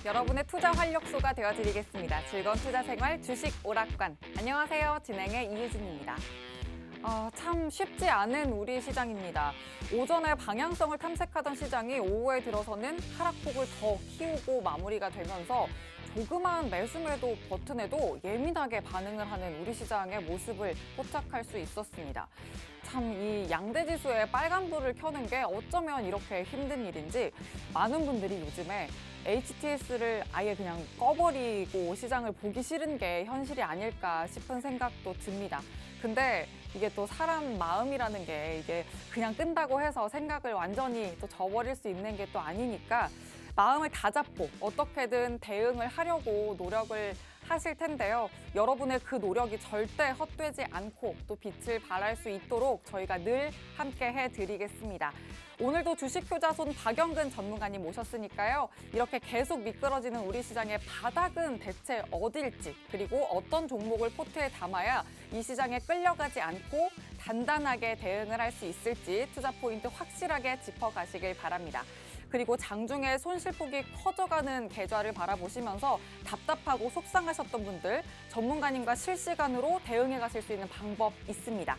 여러분의 투자 활력소가 되어드리겠습니다. 즐거운 투자 생활 주식 오락관. 안녕하세요. 진행의 이유진입니다. 참 쉽지 않은 우리 시장입니다. 오전에 방향성을 탐색하던 시장이 오후에 들어서는 하락폭을 더 키우고 마무리가 되면서 조그마한 매수매도 버튼에도 예민하게 반응을 하는 우리 시장의 모습을 포착할 수 있었습니다. 참 이 양대지수에 빨간불을 켜는 게 어쩌면 이렇게 힘든 일인지 많은 분들이 요즘에 HTS를 아예 그냥 꺼버리고 시장을 보기 싫은 게 현실이 아닐까 싶은 생각도 듭니다. 근데 이게 또 사람 마음이라는 게 이게 그냥 끈다고 해서 생각을 완전히 또 저버릴 수 있는 게 또 아니니까 마음을 다잡고 어떻게든 대응을 하려고 노력을 하실 텐데요. 여러분의 그 노력이 절대 헛되지 않고 또 빛을 발할 수 있도록 저희가 늘 함께 해드리겠습니다. 오늘도 주식효자손 박영근 전문가님 모셨으니까요. 이렇게 계속 미끄러지는 우리 시장의 바닥은 대체 어딜지, 그리고 어떤 종목을 포트에 담아야 이 시장에 끌려가지 않고 단단하게 대응을 할 수 있을지 투자 포인트 확실하게 짚어가시길 바랍니다. 그리고 장중에 손실폭이 커져가는 계좌를 바라보시면서 답답하고 속상하셨던 분들, 전문가님과 실시간으로 대응해 가실 수 있는 방법 있습니다.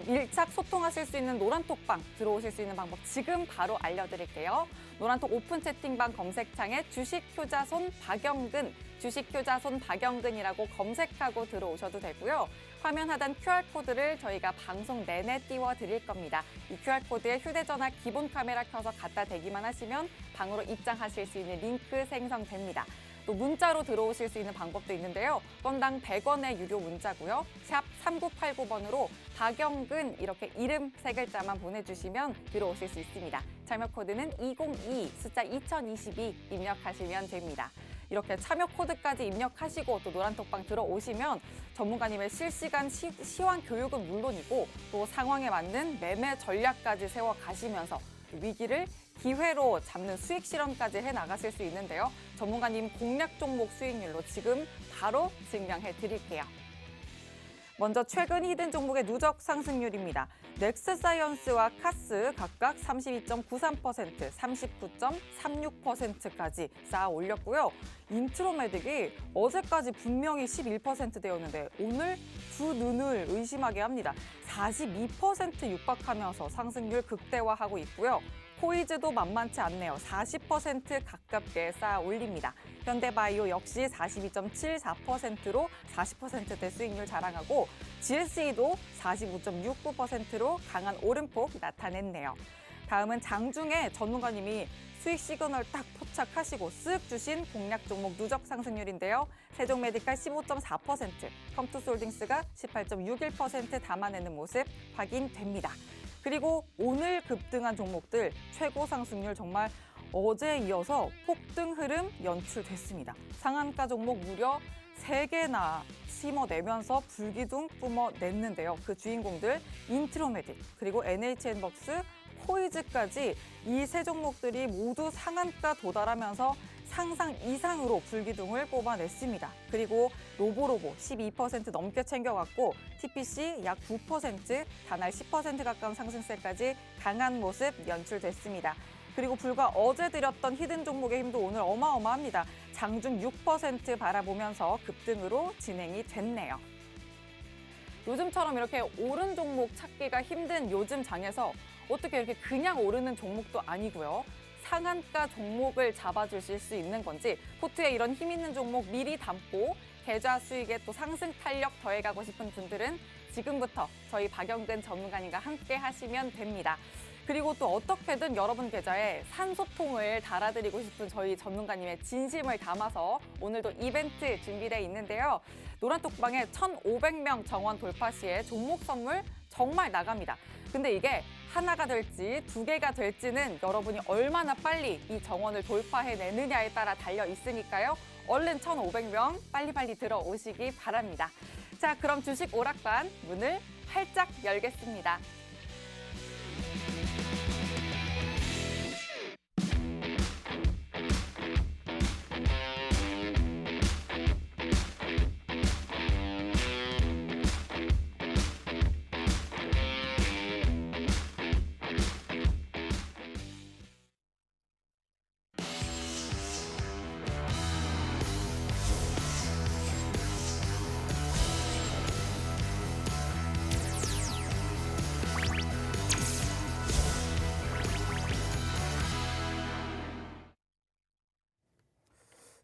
밀착 소통하실 수 있는 노란톡방 들어오실 수 있는 방법 지금 바로 알려드릴게요. 노란톡 오픈 채팅방 검색창에 주식효자손 박영근, 주식효자손 박영근이라고 검색하고 들어오셔도 되고요. 화면 하단 QR코드를 저희가 방송 내내 띄워드릴 겁니다. 이 QR코드에 휴대전화 기본 카메라 켜서 갖다 대기만 하시면 방으로 입장하실 수 있는 링크 생성됩니다. 또 문자로 들어오실 수 있는 방법도 있는데요. 건당 100원의 유료 문자고요. 샵 3989번으로 박영근 이렇게 이름 3글자만 보내주시면 들어오실 수 있습니다. 참여 코드는 202, 숫자 2022 입력하시면 됩니다. 이렇게 참여 코드까지 입력하시고 또 노란톡방 들어오시면 전문가님의 실시간 시황 교육은 물론이고 또 상황에 맞는 매매 전략까지 세워가시면서 위기를 기회로 잡는 수익 실현까지 해나가실 수 있는데요. 전문가님 공략 종목 수익률로 지금 바로 증명해 드릴게요. 먼저 최근 히든 종목의 누적 상승률입니다. 넥스사이언스와 카스 각각 32.93%, 39.36%까지 쌓아 올렸고요. 인트로메딕이 어제까지 분명히 11%대였는데 오늘 두 눈을 의심하게 합니다. 42% 육박하면서 상승률 극대화하고 있고요. 코이즈도 만만치 않네요. 40% 가깝게 쌓아 올립니다. 현대바이오 역시 42.74%로 40%대 수익률 자랑하고 GSE도 45.69%로 강한 오름폭 나타냈네요. 다음은 장중에 전문가님이 수익 시그널 딱 포착하시고 쓱 주신 공략 종목 누적 상승률인데요. 세종메디칼 15.4%, 컴투스홀딩스가 18.61% 담아내는 모습 확인됩니다. 그리고 오늘 급등한 종목들 최고 상승률 정말 어제에 이어서 폭등 흐름 연출됐습니다. 상한가 종목 무려 3개나 심어내면서 불기둥 뿜어냈는데요. 그 주인공들 인트로메딕, 그리고 NHN벅스, 코이즈까지 이 세 종목들이 모두 상한가 도달하면서 상상 이상으로 불기둥을 뽑아냈습니다. 그리고 로보로보 12% 넘게 챙겨갔고 TPC 약 9%, 단알 10% 가까운 상승세까지 강한 모습 연출됐습니다. 그리고 불과 어제 드렸던 히든 종목의 힘도 오늘 어마어마합니다. 장중 6% 바라보면서 급등으로 진행이 됐네요. 요즘처럼 이렇게 오른 종목 찾기가 힘든 요즘 장에서 어떻게 이렇게 그냥 오르는 종목도 아니고요. 상한가 종목을 잡아주실 수 있는 건지 포트에 이런 힘 있는 종목 미리 담고 계좌 수익에 또 상승 탄력 더해가고 싶은 분들은 지금부터 저희 박영근 전문가님과 함께 하시면 됩니다. 그리고 또 어떻게든 여러분 계좌에 산소통을 달아드리고 싶은 저희 전문가님의 진심을 담아서 오늘도 이벤트 준비되어 있는데요. 노란톡방에 1,500명 정원 돌파 시에 종목 선물 정말 나갑니다. 근데 이게 하나가 될지 2개가 될지는 여러분이 얼마나 빨리 이 정원을 돌파해내느냐에 따라 달려 있으니까요. 얼른 1,500명 빨리빨리 들어오시기 바랍니다. 자, 그럼 주식 오락관 문을 활짝 열겠습니다.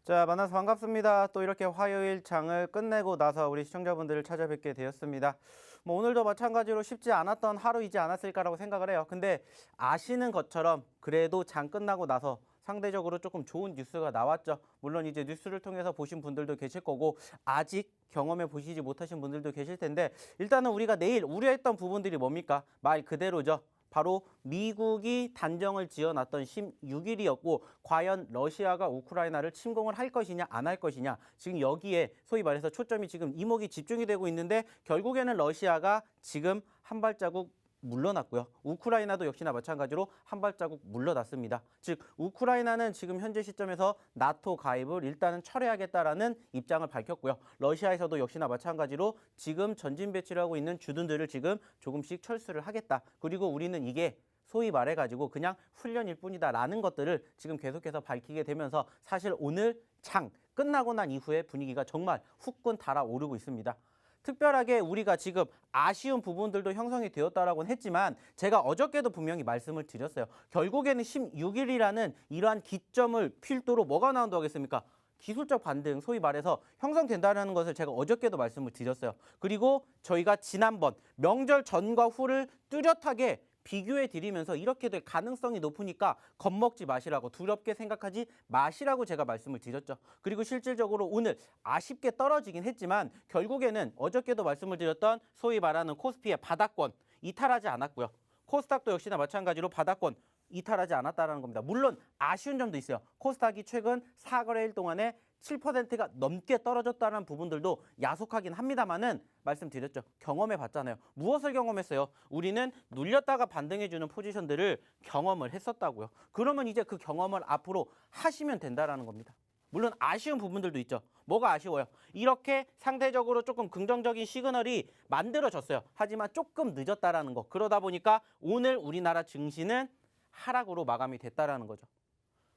자, 만나서 반갑습니다. 또 이렇게 화요일 장을 끝내고 나서 우리 시청자분들을 찾아뵙게 되었습니다. 오늘도 마찬가지로 쉽지 않았던 하루이지 않았을까라고 생각을 해요. 근데 아시는 것처럼 그래도 장 끝나고 나서 상대적으로 조금 좋은 뉴스가 나왔죠. 물론 이제 뉴스를 통해서 보신 분들도 계실 거고 아직 경험해 보시지 못하신 분들도 계실 텐데 일단은 우리가 내일 우려했던 부분들이 뭡니까? 말 그대로죠. 바로 미국이 단정을 지어놨던 16일이었고 과연 러시아가 우크라이나를 침공을 할 것이냐 안 할 것이냐 지금 여기에 소위 말해서 초점이 지금 이목이 집중이 되고 있는데 결국에는 러시아가 지금 한 발자국 물러났고요. 우크라이나도 역시나 마찬가지로 한 발자국 물러났습니다. 즉 우크라이나는 지금 현재 시점에서 나토 가입을 일단은 철회하겠다라는 입장을 밝혔고요. 러시아에서도 역시나 마찬가지로 지금 전진 배치를 하고 있는 주둔들을 지금 조금씩 철수를 하겠다. 그리고 우리는 이게 소위 말해가지고 그냥 훈련일 뿐이다라는 것들을 지금 계속해서 밝히게 되면서 사실 오늘 장 끝나고 난 이후에 분위기가 정말 후끈 달아오르고 있습니다. 특별하게 우리가 지금 아쉬운 부분들도 형성이 되었다라고는 했지만 제가 어저께도 분명히 말씀을 드렸어요. 결국에는 16일이라는 이러한 기점을 필두로 뭐가 나온다고 하겠습니까? 기술적 반등, 소위 말해서 형성된다는 것을 제가 어저께도 말씀을 드렸어요. 그리고 저희가 지난번 명절 전과 후를 뚜렷하게 비교해 드리면서 이렇게 될 가능성이 높으니까 겁먹지 마시라고 두렵게 생각하지 마시라고 제가 말씀을 드렸죠. 그리고 실질적으로 오늘 아쉽게 떨어지긴 했지만 결국에는 어저께도 말씀을 드렸던 소위 말하는 코스피의 바닥권 이탈하지 않았고요. 코스닥도 역시나 마찬가지로 바닥권 이탈하지 않았다는 겁니다. 물론 아쉬운 점도 있어요. 코스닥이 최근 4거래일 동안에 7%가 넘게 떨어졌다는 부분들도 야속하긴 합니다만은 말씀드렸죠. 경험해 봤잖아요. 무엇을 경험했어요? 우리는 눌렸다가 반등해주는 포지션들을 경험을 했었다고요. 그러면 이제 그 경험을 앞으로 하시면 된다라는 겁니다. 물론 아쉬운 부분들도 있죠. 뭐가 아쉬워요? 이렇게 상대적으로 조금 긍정적인 시그널이 만들어졌어요. 하지만 조금 늦었다라는 거. 그러다 보니까 오늘 우리나라 증시는 하락으로 마감이 됐다라는 거죠.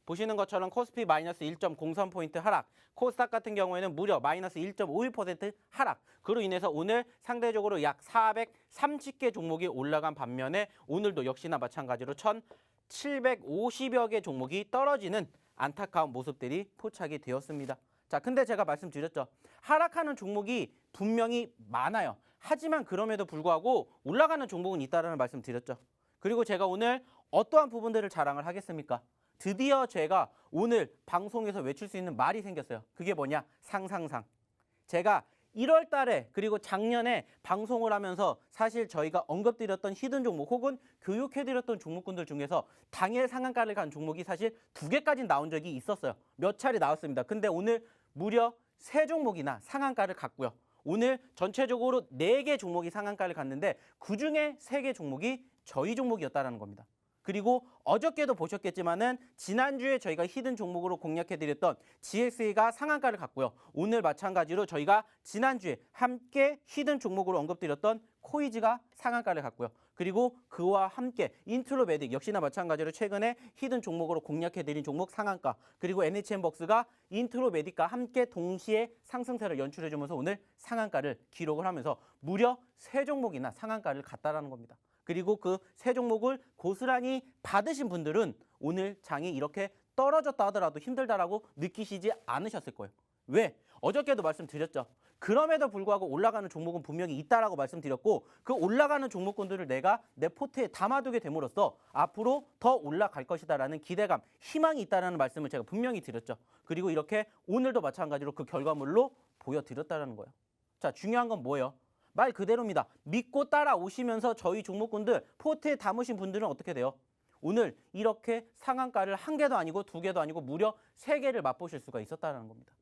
보시는 것처럼 코스피 마이너스 1.03포인트 하락, 코스닥 같은 경우에는 무려 마이너스 1.51% 하락. 그로 인해서 오늘 상대적으로 약 430개 종목이 올라간 반면에 오늘도 역시나 마찬가지로 1,750여 개 종목이 떨어지는 안타까운 모습들이 포착이 되었습니다. 자, 근데 제가 말씀드렸죠. 하락하는 종목이 분명히 많아요. 하지만 그럼에도 불구하고 올라가는 종목은 있다는 말씀 드렸죠. 그리고 제가 오늘 어떠한 부분들을 자랑을 하겠습니까? 드디어 제가 오늘 방송에서 외칠 수 있는 말이 생겼어요. 그게 뭐냐? 상상상. 제가 1월 달에 그리고 작년에 방송을 하면서 사실 저희가 언급드렸던 히든 종목 혹은 교육해드렸던 종목군들 중에서 당일 상한가를 간 종목이 사실 2개까지 나온 적이 있었어요. 몇 차례 나왔습니다. 근데 오늘 무려 3종목이나 상한가를 갔고요. 오늘 전체적으로 4개 종목이 상한가를 갔는데 그중에 3개 종목이 저희 종목이었다는 겁니다. 그리고 어저께도 보셨겠지만은 지난주에 저희가 히든 종목으로 공략해드렸던 GXA가 상한가를 갔고요. 오늘 마찬가지로 저희가 지난주에 함께 히든 종목으로 언급드렸던 코이즈가 상한가를 갔고요. 그리고 그와 함께 인트로메딕 역시나 마찬가지로 최근에 히든 종목으로 공략해드린 종목 상한가 그리고 NHN벅스가 인트로메딕과 함께 동시에 상승세를 연출해주면서 오늘 상한가를 기록을 하면서 무려 3종목이나 상한가를 갔다라는 겁니다. 그리고 그 3종목을 고스란히 받으신 분들은 오늘 장이 이렇게 떨어졌다 하더라도 힘들다라고 느끼시지 않으셨을 거예요. 왜? 어저께도 말씀드렸죠. 그럼에도 불구하고 올라가는 종목은 분명히 있다라고 말씀드렸고 그 올라가는 종목군들을 내가 내 포트에 담아두게 됨으로써 앞으로 더 올라갈 것이다라는 기대감, 희망이 있다라는 말씀을 제가 분명히 드렸죠. 그리고 이렇게 오늘도 마찬가지로 그 결과물로 보여드렸다는 거예요. 자, 중요한 건 뭐예요? 말 그대로입니다. 믿고 따라오시면서 저희 종목군들 포트에 담으신 분들은 어떻게 돼요? 오늘 이렇게 상한가를 1개도 아니고 2개도 아니고 무려 3개를 맛보실 수가 있었다는 겁니다.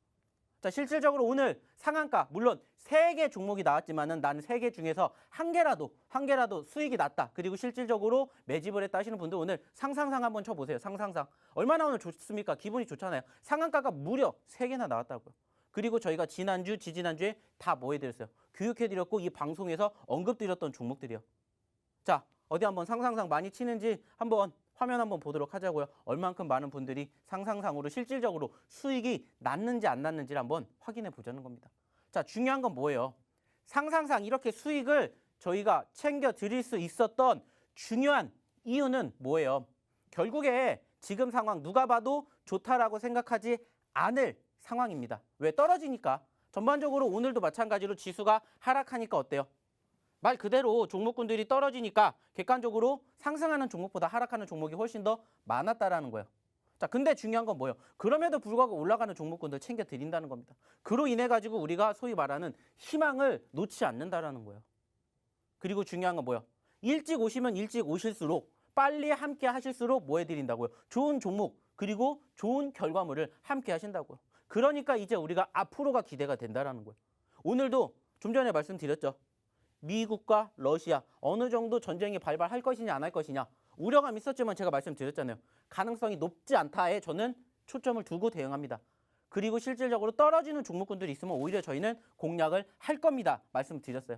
자, 실질적으로 오늘 상한가 물론 3개 종목이 나왔지만은 나는 3개 중에서 한 개라도 수익이 났다. 그리고 실질적으로 매집을 했다 하시는 분들 오늘 상상상 한번 쳐보세요. 상상상. 얼마나 오늘 좋습니까? 기분이 좋잖아요. 상한가가 무려 3개나 나왔다고요. 그리고 저희가 지난주, 지지난주에 다 뭐 해드렸어요? 교육해드렸고 이 방송에서 언급드렸던 종목들이요. 자, 어디 한번 상상상 많이 치는지 한번 화면 한번 보도록 하자고요. 얼만큼 많은 분들이 상상상으로 실질적으로 수익이 났는지 안 났는지를 한번 확인해 보자는 겁니다. 자, 중요한 건 뭐예요? 상상상 이렇게 수익을 저희가 챙겨 드릴 수 있었던 중요한 이유는 뭐예요? 결국에 지금 상황 누가 봐도 좋다라고 생각하지 않을 상황입니다. 왜? 떨어지니까. 전반적으로 오늘도 마찬가지로 지수가 하락하니까 어때요? 말 그대로 종목군들이 떨어지니까 객관적으로 상승하는 종목보다 하락하는 종목이 훨씬 더 많았다라는 거예요. 자, 근데 중요한 건 뭐예요? 그럼에도 불구하고 올라가는 종목군들 챙겨 드린다는 겁니다. 그로 인해 가지고 우리가 소위 말하는 희망을 놓지 않는다라는 거예요. 그리고 중요한 건 뭐예요? 일찍 오시면 일찍 오실수록 빨리 함께 하실수록 뭐 해드린다고요? 좋은 종목 그리고 좋은 결과물을 함께 하신다고요. 그러니까 이제 우리가 앞으로가 기대가 된다라는 거예요. 오늘도 좀 전에 말씀드렸죠. 미국과 러시아 어느 정도 전쟁이 발발할 것이냐 안 할 것이냐 우려감이 있었지만 제가 말씀드렸잖아요. 가능성이 높지 않다에 저는 초점을 두고 대응합니다. 그리고 실질적으로 떨어지는 종목군들이 있으면 오히려 저희는 공략을 할 겁니다. 말씀드렸어요.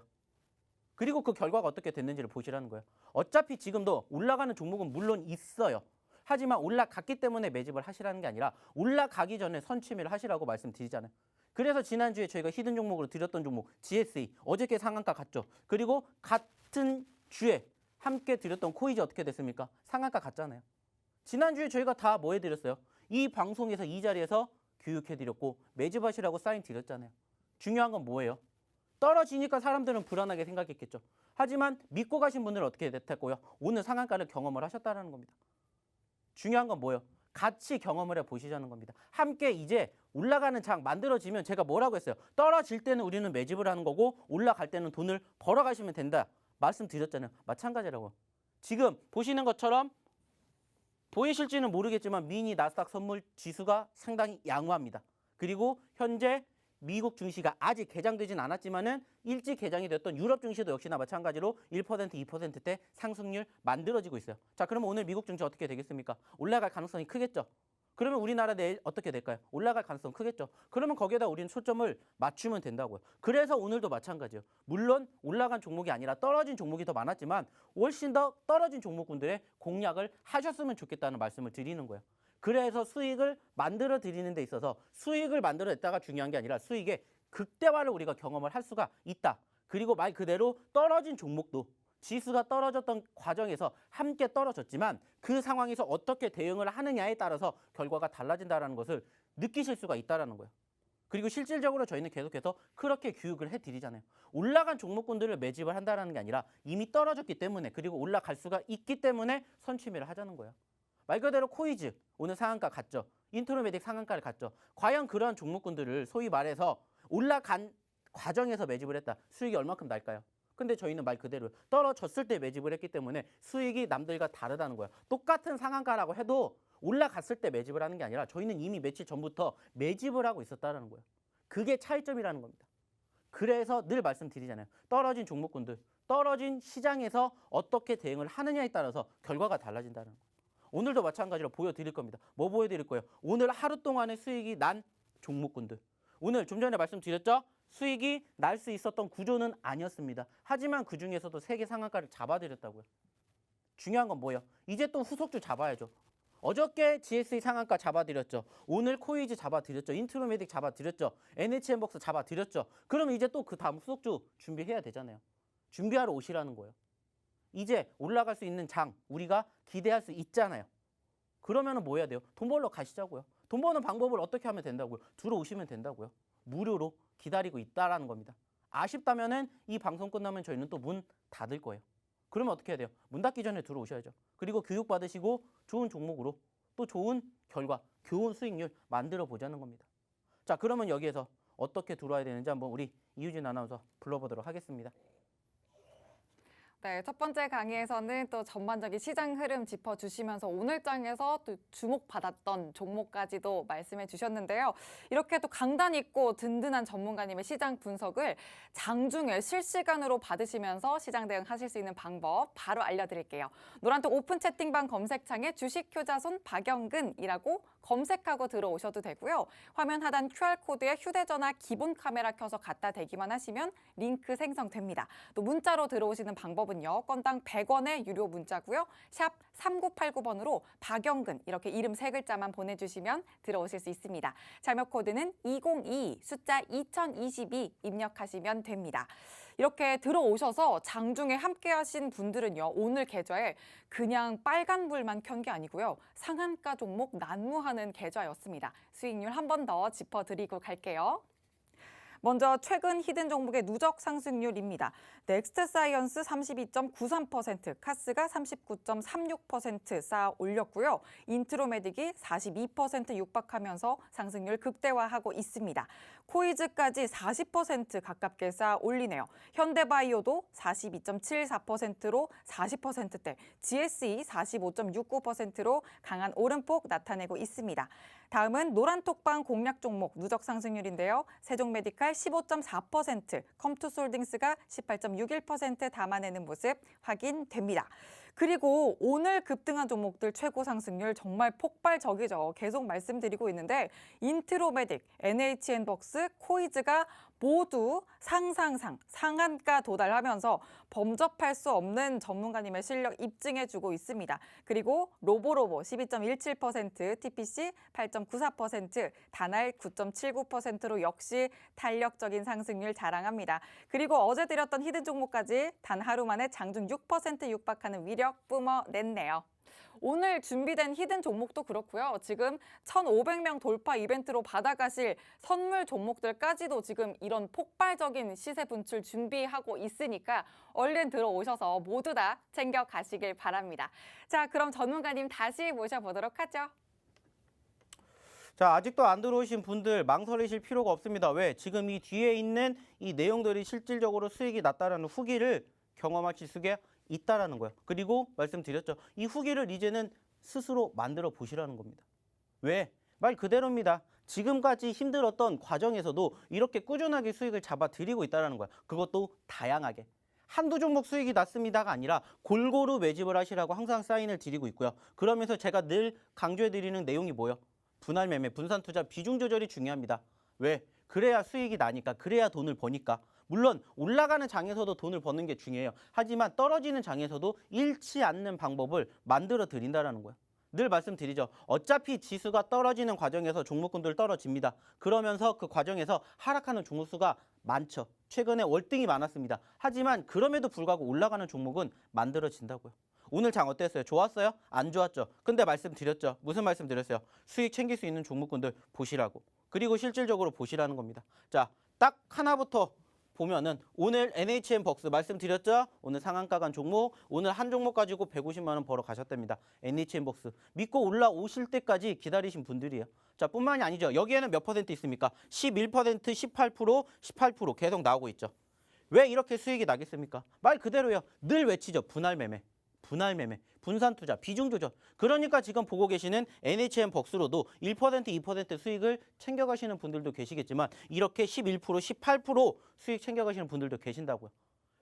그리고 그 결과가 어떻게 됐는지를 보시라는 거예요. 어차피 지금도 올라가는 종목은 물론 있어요. 하지만 올라갔기 때문에 매집을 하시라는 게 아니라 올라가기 전에 선취매를 하시라고 말씀드리잖아요. 그래서 지난주에 저희가 히든 종목으로 드렸던 종목 GSE 어저께 상한가 갔죠. 그리고 같은 주에 함께 드렸던 코이즈 어떻게 됐습니까? 상한가 갔잖아요. 지난주에 저희가 다 뭐 해드렸어요? 이 방송에서 이 자리에서 교육해드렸고 매집하시라고 사인 드렸잖아요. 중요한 건 뭐예요? 떨어지니까 사람들은 불안하게 생각했겠죠. 하지만 믿고 가신 분들은 어떻게 됐고요? 오늘 상한가를 경험을 하셨다는 겁니다. 중요한 건 뭐예요? 같이 경험을 해보시자는 겁니다. 함께 이제 올라가는 장 만들어지면 제가 뭐라고 했어요? 떨어질 때는 우리는 매집을 하는 거고 올라갈 때는 돈을 벌어가시면 된다. 말씀드렸잖아요. 마찬가지라고. 지금 보시는 것처럼 보이실지는 모르겠지만 미니 나스닥 선물 지수가 상당히 양호합니다. 그리고 현재 미국 증시가 아직 개장되진 않았지만은 일찍 개장이 됐던 유럽 증시도 역시나 마찬가지로 1%, 2%대 상승률 만들어지고 있어요. 자, 그러면 오늘 미국 증시 어떻게 되겠습니까? 올라갈 가능성이 크겠죠. 그러면 우리나라 내일 어떻게 될까요? 올라갈 가능성 크겠죠. 그러면 거기에다 우리는 초점을 맞추면 된다고요. 그래서 오늘도 마찬가지예요. 물론 올라간 종목이 아니라 떨어진 종목이 더 많았지만 훨씬 더 떨어진 종목군들의 공략을 하셨으면 좋겠다는 말씀을 드리는 거예요. 그래서 수익을 만들어 드리는 데 있어서 수익을 만들어냈다가 중요한 게 아니라 수익의 극대화를 우리가 경험을 할 수가 있다. 그리고 말 그대로 떨어진 종목도 지수가 떨어졌던 과정에서 함께 떨어졌지만 그 상황에서 어떻게 대응을 하느냐에 따라서 결과가 달라진다는 것을 느끼실 수가 있다는 거예요. 그리고 실질적으로 저희는 계속해서 그렇게 교육을 해드리잖아요. 올라간 종목군들을 매집을 한다는 게 아니라 이미 떨어졌기 때문에 그리고 올라갈 수가 있기 때문에 선취매를 하자는 거예요. 말 그대로 코이즈 오늘 상한가 갔죠. 인트로메딕 상한가를 갔죠. 과연 그러한 종목군들을 소위 말해서 올라간 과정에서 매집을 했다. 수익이 얼마큼 날까요? 근데 저희는 말 그대로 떨어졌을 때 매집을 했기 때문에 수익이 남들과 다르다는 거예요. 똑같은 상한가라고 해도 올라갔을 때 매집을 하는 게 아니라 저희는 이미 며칠 전부터 매집을 하고 있었다는 거예요. 그게 차이점이라는 겁니다. 그래서 늘 말씀드리잖아요. 떨어진 종목군들, 떨어진 시장에서 어떻게 대응을 하느냐에 따라서 결과가 달라진다는 거예요. 오늘도 마찬가지로 보여드릴 겁니다. 뭐 보여드릴 거예요? 오늘 하루 동안의 수익이 난 종목군들. 오늘 좀 전에 말씀드렸죠? 수익이 날 수 있었던 구조는 아니었습니다. 하지만 그중에서도 세계 상한가를 잡아드렸다고요. 중요한 건 뭐예요? 이제 또 후속주 잡아야죠. 어저께 GSE 상한가 잡아드렸죠. 오늘 코이즈 잡아드렸죠. 인트로메딕 잡아드렸죠. NHN벅스 잡아드렸죠. 그러면 이제 또 그 다음 후속주 준비해야 되잖아요. 준비하러 오시라는 거예요. 이제 올라갈 수 있는 장 우리가 기대할 수 있잖아요. 그러면 뭐 해야 돼요? 돈 벌러 가시자고요. 돈 버는 방법을 어떻게 하면 된다고요? 들어오시면 된다고요. 무료로 기다리고 있다라는 겁니다. 아쉽다면은 이 방송 끝나면 저희는 또 문 닫을 거예요. 그러면 어떻게 해야 돼요? 문 닫기 전에 들어오셔야죠. 그리고 교육 받으시고 좋은 종목으로 또 좋은 결과, 좋은 수익률 만들어 보자는 겁니다. 자, 그러면 여기에서 어떻게 들어와야 되는지 한번 우리 이유진 아나운서 불러보도록 하겠습니다. 네, 첫 번째 강의에서는 또 전반적인 시장 흐름 짚어주시면서 오늘 장에서 또 주목받았던 종목까지도 말씀해 주셨는데요. 이렇게 또 강단 있고 든든한 전문가님의 시장 분석을 장중에 실시간으로 받으시면서 시장 대응하실 수 있는 방법 바로 알려드릴게요. 노란톡 오픈 채팅방 검색창에 주식효자손 박영근이라고 검색하고 들어오셔도 되고요. 화면 하단 QR코드에 휴대전화 기본 카메라 켜서 갖다 대기만 하시면 링크 생성됩니다. 또 문자로 들어오시는 방법은요. 건당 100원의 유료 문자고요. 샵 3989번으로 박영근 이렇게 이름 3글자만 보내주시면 들어오실 수 있습니다. 참여 코드는 2022 숫자 2022 입력하시면 됩니다. 이렇게 들어오셔서 장중에 함께 하신 분들은요. 오늘 계좌에 그냥 빨간불만 켠 게 아니고요. 상한가 종목 난무하는 계좌였습니다. 수익률 한 번 더 짚어드리고 갈게요. 먼저 최근 히든 종목의 누적 상승률입니다. 넥스트 사이언스 32.93%, 카스가 39.36% 쌓아 올렸고요. 인트로메딕이 42% 육박하면서 상승률 극대화하고 있습니다. 코이즈까지 40% 가깝게 쌓아 올리네요. 현대바이오도 42.74%로 40%대, GSE 45.69%로 강한 오름폭 나타내고 있습니다. 다음은 노란톡방 공략 종목 누적 상승률인데요. 세종메디칼 15.4%, 컴투솔딩스가 18.61% 담아내는 모습 확인됩니다. 그리고 오늘 급등한 종목들 최고 상승률 정말 폭발적이죠. 계속 말씀드리고 있는데 인트로메딕, NHN벅스, 코이즈가 모두 상한가 도달하면서 범접할 수 없는 전문가님의 실력 입증해주고 있습니다. 그리고 로보로보 12.17%, TPC 8.94%, 다날 9.79%로 역시 탄력적인 상승률 자랑합니다. 그리고 어제 드렸던 히든 종목까지 단 하루 만에 장중 6% 육박하는 위력 뿜어냈네요. 오늘 준비된 히든 종목도 그렇고요. 지금 1,500명 돌파 이벤트로 받아가실 선물 종목들까지도 지금 이런 폭발적인 시세 분출 준비하고 있으니까 얼른 들어오셔서 모두 다 챙겨가시길 바랍니다. 자, 그럼 전문가님 다시 모셔보도록 하죠. 자, 아직도 안 들어오신 분들 망설이실 필요가 없습니다. 왜? 지금 이 뒤에 있는 이 내용들이 실질적으로 수익이 났다라는 후기를 경험하실 수가 있다라는 거예요. 그리고 말씀드렸죠. 이 후기를 이제는 스스로 만들어 보시라는 겁니다. 왜? 말 그대로입니다. 지금까지 힘들었던 과정에서도 이렇게 꾸준하게 수익을 잡아드리고 있다는 거예요. 그것도 다양하게. 한두 종목 수익이 났습니다가 아니라 골고루 매집을 하시라고 항상 사인을 드리고 있고요. 그러면서 제가 늘 강조해드리는 내용이 뭐예요? 분할 매매, 분산 투자 비중 조절이 중요합니다. 왜? 그래야 수익이 나니까, 그래야 돈을 버니까. 물론 올라가는 장에서도 돈을 버는 게 중요해요. 하지만 떨어지는 장에서도 잃지 않는 방법을 만들어 드린다는 거예요. 늘 말씀드리죠. 어차피 지수가 떨어지는 과정에서 종목군들 떨어집니다. 그러면서 그 과정에서 하락하는 종목수가 많죠. 최근에 월등히 많았습니다. 하지만 그럼에도 불구하고 올라가는 종목은 만들어진다고요. 오늘 장 어땠어요? 좋았어요? 안 좋았죠? 근데 말씀드렸죠. 무슨 말씀드렸어요? 수익 챙길 수 있는 종목군들 보시라고. 그리고 실질적으로 보시라는 겁니다. 자, 딱 하나부터 보면은 오늘 NHN벅스 말씀드렸죠? 오늘 상한가 간 종목, 오늘 한 종목 가지고 150만 원 벌어 가셨답니다. NHN벅스. 믿고 올라오실 때까지 기다리신 분들이에요. 자, 뿐만이 아니죠. 여기에는 몇 퍼센트 있습니까? 11%, 18%, 18% 계속 나오고 있죠. 왜 이렇게 수익이 나겠습니까? 말 그대로요. 늘 외치죠. 분할 매매. 분할 매매, 분산 투자, 비중 조절. 그러니까 지금 보고 계시는 NHN벅스로도 1%, 2% 수익을 챙겨가시는 분들도 계시겠지만 이렇게 11%, 18% 수익 챙겨가시는 분들도 계신다고요.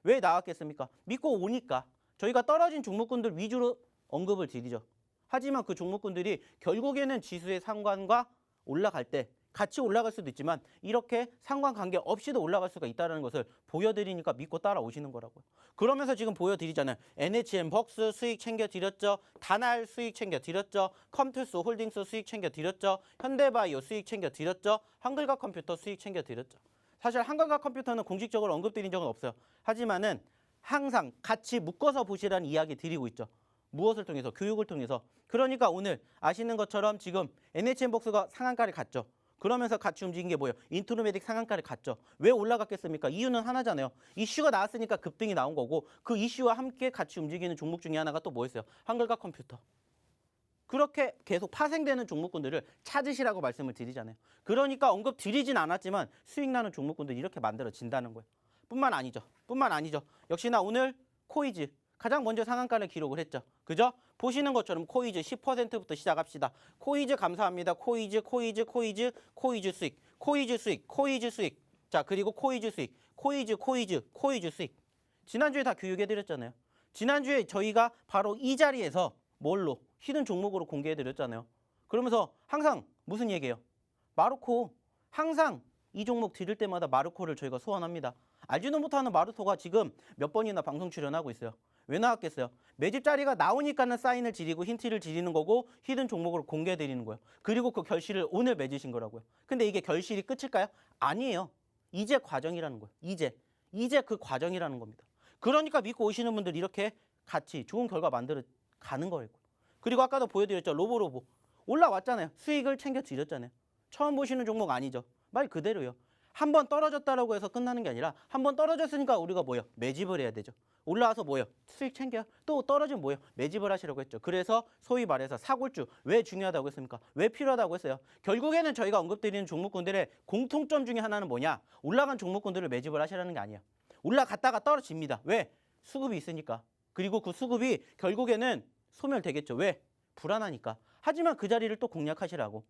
왜 나왔겠습니까? 믿고 오니까. 저희가 떨어진 종목군들 위주로 언급을 드리죠. 하지만 그 종목군들이 결국에는 지수의 상관과 올라갈 때 같이 올라갈 수도 있지만 이렇게 상관관계 없이도 올라갈 수가 있다는 것을 보여드리니까 믿고 따라오시는 거라고요. 그러면서 지금 보여드리잖아요. NHN벅스 수익 챙겨드렸죠. 다날 수익 챙겨드렸죠. 컴투스 홀딩스 수익 챙겨드렸죠. 현대바이오 수익 챙겨드렸죠. 한글과 컴퓨터 수익 챙겨드렸죠. 사실 한글과 컴퓨터는 공식적으로 언급드린 적은 없어요. 하지만은 항상 같이 묶어서 보시라는 이야기 드리고 있죠. 무엇을 통해서? 교육을 통해서. 그러니까 오늘 아시는 것처럼 지금 NHN벅스가 상한가를 갔죠. 그러면서 같이 움직인 게 뭐예요? 인트로메딕 상한가를 갔죠. 왜 올라갔겠습니까? 이유는 하나잖아요. 이슈가 나왔으니까 급등이 나온 거고 그 이슈와 함께 같이 움직이는 종목 중에 하나가 또 뭐였어요? 한글과 컴퓨터. 그렇게 계속 파생되는 종목군들을 찾으시라고 말씀을 드리잖아요. 그러니까 언급 드리진 않았지만 수익 나는 종목군들이 이렇게 만들어진다는 거예요. 뿐만 아니죠. 역시나 오늘 코이즈. 가장 먼저 상한가를 기록을 했죠. 그죠? 보시는 것처럼 코이즈 10%부터 시작합시다. 코이즈 감사합니다. 코이즈 수익. 자, 그리고 코이즈 수익. 코이즈 수익. 지난주에 다 교육해드렸잖아요. 지난주에 저희가 바로 이 자리에서 뭘로? 히든 종목으로 공개해드렸잖아요. 그러면서 항상 무슨 얘기예요? 마르코. 항상 이 종목 드릴 때마다 마르코를 저희가 소환합니다. 알지도 못하는 마르코가 지금 몇 번이나 방송 출연하고 있어요. 왜 나왔겠어요? 매집 자리가 나오니까는 사인을 드리고 힌트를 드리는 거고 히든 종목으로 공개해 드리는 거예요. 그리고 그 결실을 오늘 맺으신 거라고요. 근데 이게 결실이 끝일까요? 아니에요. 이제 과정이라는 거예요. 이제 그 과정이라는 겁니다. 그러니까 믿고 오시는 분들 이렇게 같이 좋은 결과 만들어 가는 거예요. 그리고 아까도 보여드렸죠. 로보로보. 올라왔잖아요. 수익을 챙겨 드렸잖아요. 처음 보시는 종목 아니죠. 말 그대로요. 한 번 떨어졌다라고 해서 끝나는 게 아니라 한 번 떨어졌으니까 우리가 뭐요? 매집을 해야 되죠. 올라와서 뭐요? 수익 챙겨요. 또 떨어지면 뭐요? 매집을 하시라고 했죠. 그래서 소위 말해서 사골주 왜 중요하다고 했습니까? 왜 필요하다고 했어요? 결국에는 저희가 언급드리는 종목군들의 공통점 중에 하나는 뭐냐? 올라간 종목군들을 매집을 하시라는 게 아니에요. 올라갔다가 떨어집니다. 왜? 수급이 있으니까. 그리고 그 수급이 결국에는 소멸되겠죠. 왜? 불안하니까. 하지만 그 자리를 또 공략하시라고.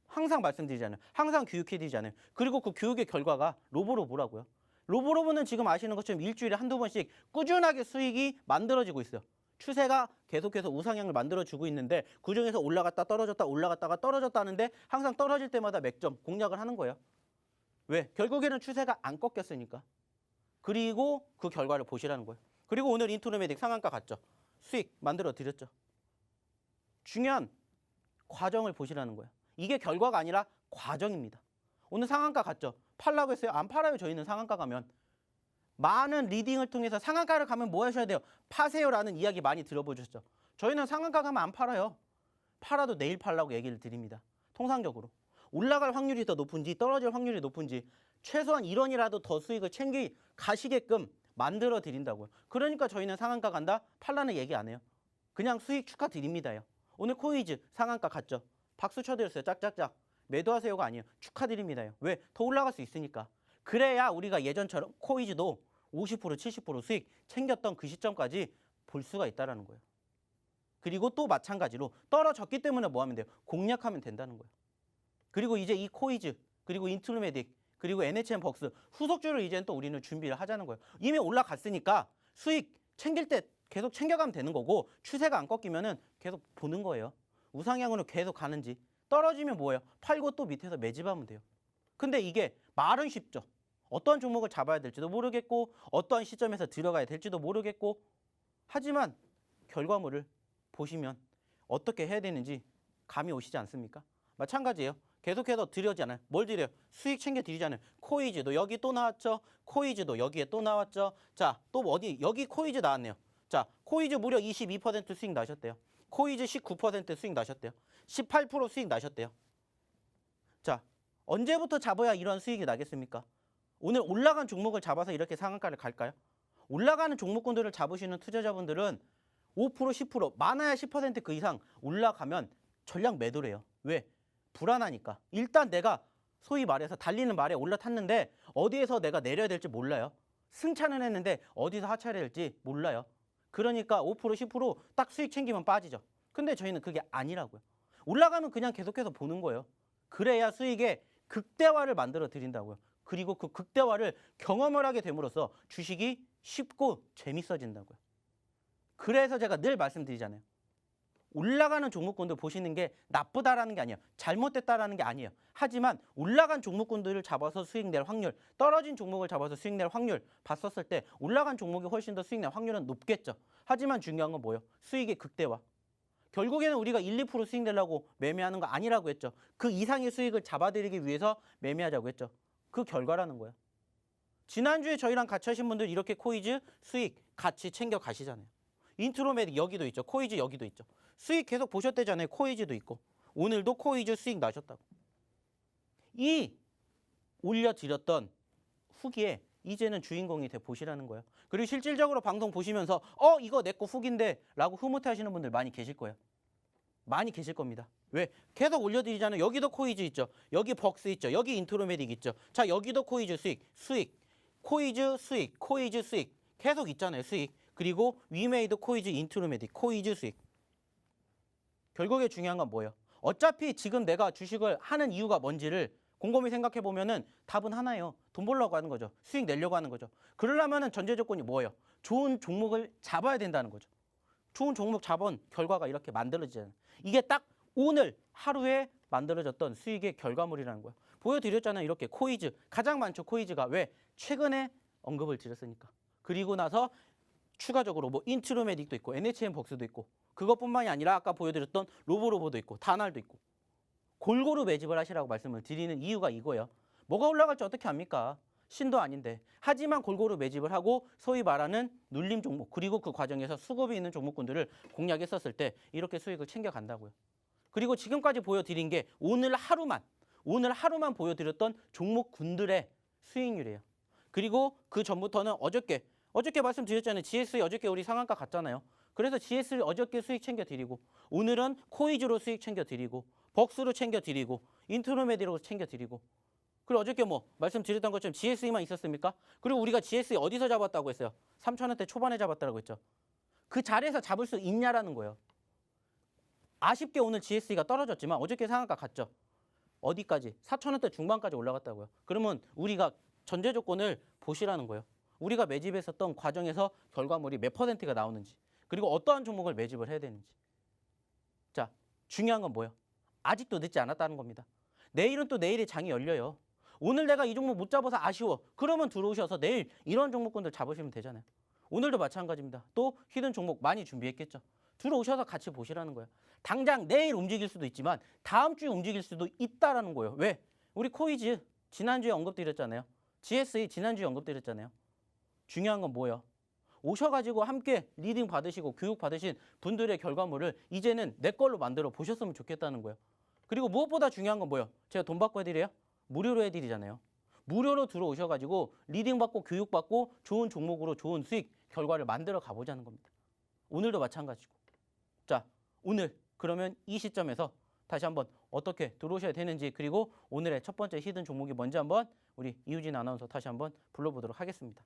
항상 말씀드리잖아요. 항상 교육해드리잖아요. 그리고 그 교육의 결과가 로보로보라고요. 로보로보는 지금 아시는 것처럼 일주일에 한두 번씩 꾸준하게 수익이 만들어지고 있어요. 추세가 계속해서 우상향을 만들어주고 있는데 그중에서 올라갔다 떨어졌다 올라갔다가 떨어졌다 하는데 항상 떨어질 때마다 맥점 공략을 하는 거예요. 왜? 결국에는 추세가 안 꺾였으니까. 그리고 그 결과를 보시라는 거예요. 그리고 오늘 인트로메딕 상한가 갔죠. 수익 만들어 드렸죠. 중요한 과정을 보시라는 거예요. 이게 결과가 아니라 과정입니다. 오늘 상한가 갔죠. 팔라고 했어요? 안 팔아요. 저희는 상한가 가면. 많은 리딩을 통해서 상한가를 가면 뭐 하셔야 돼요? 파세요라는 이야기 많이 들어보셨죠. 저희는 상한가 가면 안 팔아요. 팔아도 내일 팔라고 얘기를 드립니다. 통상적으로. 올라갈 확률이 더 높은지 떨어질 확률이 높은지 최소한 1원이라도 더 수익을 챙기 가시게끔 만들어 드린다고요. 그러니까 저희는 상한가 간다? 팔라는 얘기 안 해요. 그냥 수익 축하드립니다요. 오늘 코이즈 상한가 갔죠. 박수 쳐드렸어요. 짝짝짝. 매도하세요가 아니에요. 축하드립니다요. 왜? 더 올라갈 수 있으니까. 그래야 우리가 예전처럼 코이즈도 50% 70% 수익 챙겼던 그 시점까지 볼 수가 있다는 거예요. 그리고 또 마찬가지로 떨어졌기 때문에 뭐 하면 돼요? 공략하면 된다는 거예요. 그리고 이제 이 코이즈 그리고 인트로메딕 그리고 NHN 벅스 후속주를 이제는 또 우리는 준비를 하자는 거예요. 이미 올라갔으니까 수익 챙길 때 계속 챙겨가면 되는 거고 추세가 안 꺾이면은 계속 보는 거예요. 우상향으로 계속 가는지 떨어지면 뭐예요? 팔고 또 밑에서 매집하면 돼요. 근데 이게 말은 쉽죠. 어떤 종목을 잡아야 될지도 모르겠고 어떠한 시점에서 들어가야 될지도 모르겠고 하지만 결과물을 보시면 어떻게 해야 되는지 감이 오시지 않습니까? 마찬가지예요. 계속해서 드려지잖아요. 뭘 드려요? 수익 챙겨 드리잖아요. 코이즈도 여기 또 나왔죠. 코이즈도 여기에 또 나왔죠. 자, 또 어디 여기 코이즈 나왔네요. 자, 코이즈 무려 22% 수익 나셨대요. 코이즈 19% 수익 나셨대요. 18% 수익 나셨대요. 자, 언제부터 잡아야 이런 수익이 나겠습니까? 오늘 올라간 종목을 잡아서 이렇게 상한가를 갈까요? 올라가는 종목군들을 잡으시는 투자자분들은 5%, 10%, 많아야 10% 그 이상 올라가면 전량 매도래요. 왜? 불안하니까. 일단 내가 소위 말해서 달리는 말에 올라탔는데 어디에서 내가 내려야 될지 몰라요. 승차는 했는데 어디서 하차해야 될지 몰라요. 그러니까 5%, 10%딱 수익 챙기면 빠지죠. 근데 저희는 그게 아니라고요. 올라가면 그냥 계속해서 보는 거예요. 그래야 수익의 극대화를 만들어 드린다고요. 그리고 그 극대화를 경험을 하게 됨으로써 주식이 쉽고 재밌어진다고요. 그래서 제가 늘 말씀드리잖아요. 올라가는 종목군들 보시는 게 나쁘다라는 게 아니에요. 잘못됐다라는 게 아니에요. 하지만 올라간 종목군들을 잡아서 수익 낼 확률, 떨어진 종목을 잡아서 수익 낼 확률 봤었을 때 올라간 종목이 훨씬 더 수익 낼 확률은 높겠죠. 하지만 중요한 건 뭐예요? 수익의 극대화. 결국에는 우리가 1, 2% 수익 내려고 매매하는 거 아니라고 했죠. 그 이상의 수익을 잡아드리기 위해서 매매하자고 했죠. 그 결과라는 거예요. 지난주에 저희랑 같이 하신 분들 이렇게 코이즈 수익 같이 챙겨 가시잖아요. 인트로메딕 여기도 있죠. 코이즈 여기도 있죠. 수익 계속 보셨대잖아요. 코이즈도 있고. 오늘도 코이즈 수익 나셨다고. 이 올려드렸던 후기에 이제는 주인공이 돼 보시라는 거예요. 그리고 실질적으로 방송 보시면서 이거 내 거 후기인데 라고 흐뭇해하시는 분들 많이 계실 거예요. 많이 계실 겁니다. 왜? 계속 올려드리잖아요. 여기도 코이즈 있죠. 여기 벅스 있죠. 여기 인트로메딕 있죠. 자, 여기도 코이즈 수익. 코이즈 수익, 코이즈 수익. 계속 있잖아요. 수익. 그리고 위메이드 코이즈 인트로메딕, 코이즈 수익. 결국에 중요한 건 뭐예요? 어차피 지금 내가 주식을 하는 이유가 뭔지를 곰곰이 생각해 보면은 답은 하나예요. 돈 벌려고 하는 거죠. 수익 내려고 하는 거죠. 그러려면은 전제 조건이 뭐예요? 좋은 종목을 잡아야 된다는 거죠. 좋은 종목 잡은 결과가 이렇게 만들어지잖아요. 이게 딱 오늘 하루에 만들어졌던 수익의 결과물이라는 거예요. 보여드렸잖아요. 이렇게 코이즈. 가장 많죠. 코이즈가. 왜? 최근에 언급을 드렸으니까. 그리고 나서 추가적으로 뭐 인트로메딕도 있고 NHN 벅스도 있고 그것뿐만이 아니라 아까 보여드렸던 로보로보도 있고 다날도 있고 골고루 매집을 하시라고 말씀을 드리는 이유가 이거예요. 뭐가 올라갈지 어떻게 압니까? 신도 아닌데. 하지만 골고루 매집을 하고 소위 말하는 눌림 종목 그리고 그 과정에서 수급이 있는 종목군들을 공략했었을 때 이렇게 수익을 챙겨간다고요. 그리고 지금까지 보여드린 게 오늘 하루만 보여드렸던 종목군들의 수익률이에요. 그리고 그 전부터는 어저께 말씀드렸잖아요. GS 어저께 우리 상한가 갔잖아요. 그래서 GS 어저께 수익 챙겨드리고 오늘은 코이즈로 수익 챙겨드리고 벅스로 챙겨드리고 인트로메디로 챙겨드리고 그리고 어저께 뭐 말씀드렸던 것처럼 GSE만 있었습니까? 그리고 우리가 GSE 어디서 잡았다고 했어요? 3,000원대 초반에 잡았다고 했죠. 그 자리에서 잡을 수 있냐라는 거예요. 아쉽게 오늘 GSE가 떨어졌지만 어저께 상한가 갔죠. 어디까지? 4,000원대 중반까지 올라갔다고요. 그러면 우리가 전제 조건을 보시라는 거예요. 우리가 매집했었던 과정에서 결과물이 몇 퍼센트가 나오는지 그리고 어떠한 종목을 매집을 해야 되는지. 자, 중요한 건 뭐예요? 아직도 늦지 않았다는 겁니다. 내일은 또 내일이 장이 열려요. 오늘 내가 이 종목 못 잡아서 아쉬워. 그러면 들어오셔서 내일 이런 종목군들 잡으시면 되잖아요. 오늘도 마찬가지입니다. 또 히든 종목 많이 준비했겠죠. 들어오셔서 같이 보시라는 거예요. 당장 내일 움직일 수도 있지만 다음 주에 움직일 수도 있다라는 거예요. 왜? 우리 코이즈 지난주에 언급드렸잖아요. GSE 지난주에 언급드렸잖아요. 중요한 건 뭐예요? 오셔가지고 함께 리딩 받으시고 교육 받으신 분들의 결과물을 이제는 내 걸로 만들어 보셨으면 좋겠다는 거예요. 그리고 무엇보다 중요한 건 뭐예요? 제가 돈 받고 해드려요? 무료로 해드리잖아요. 무료로 들어오셔가지고 리딩 받고 교육 받고 좋은 종목으로 좋은 수익 결과를 만들어 가보자는 겁니다. 오늘도 마찬가지고. 자, 오늘 그러면 이 시점에서 다시 한번 어떻게 들어오셔야 되는지 그리고 오늘의 첫 번째 히든 종목이 뭔지 한번 우리 이유진 아나운서 다시 한번 불러보도록 하겠습니다.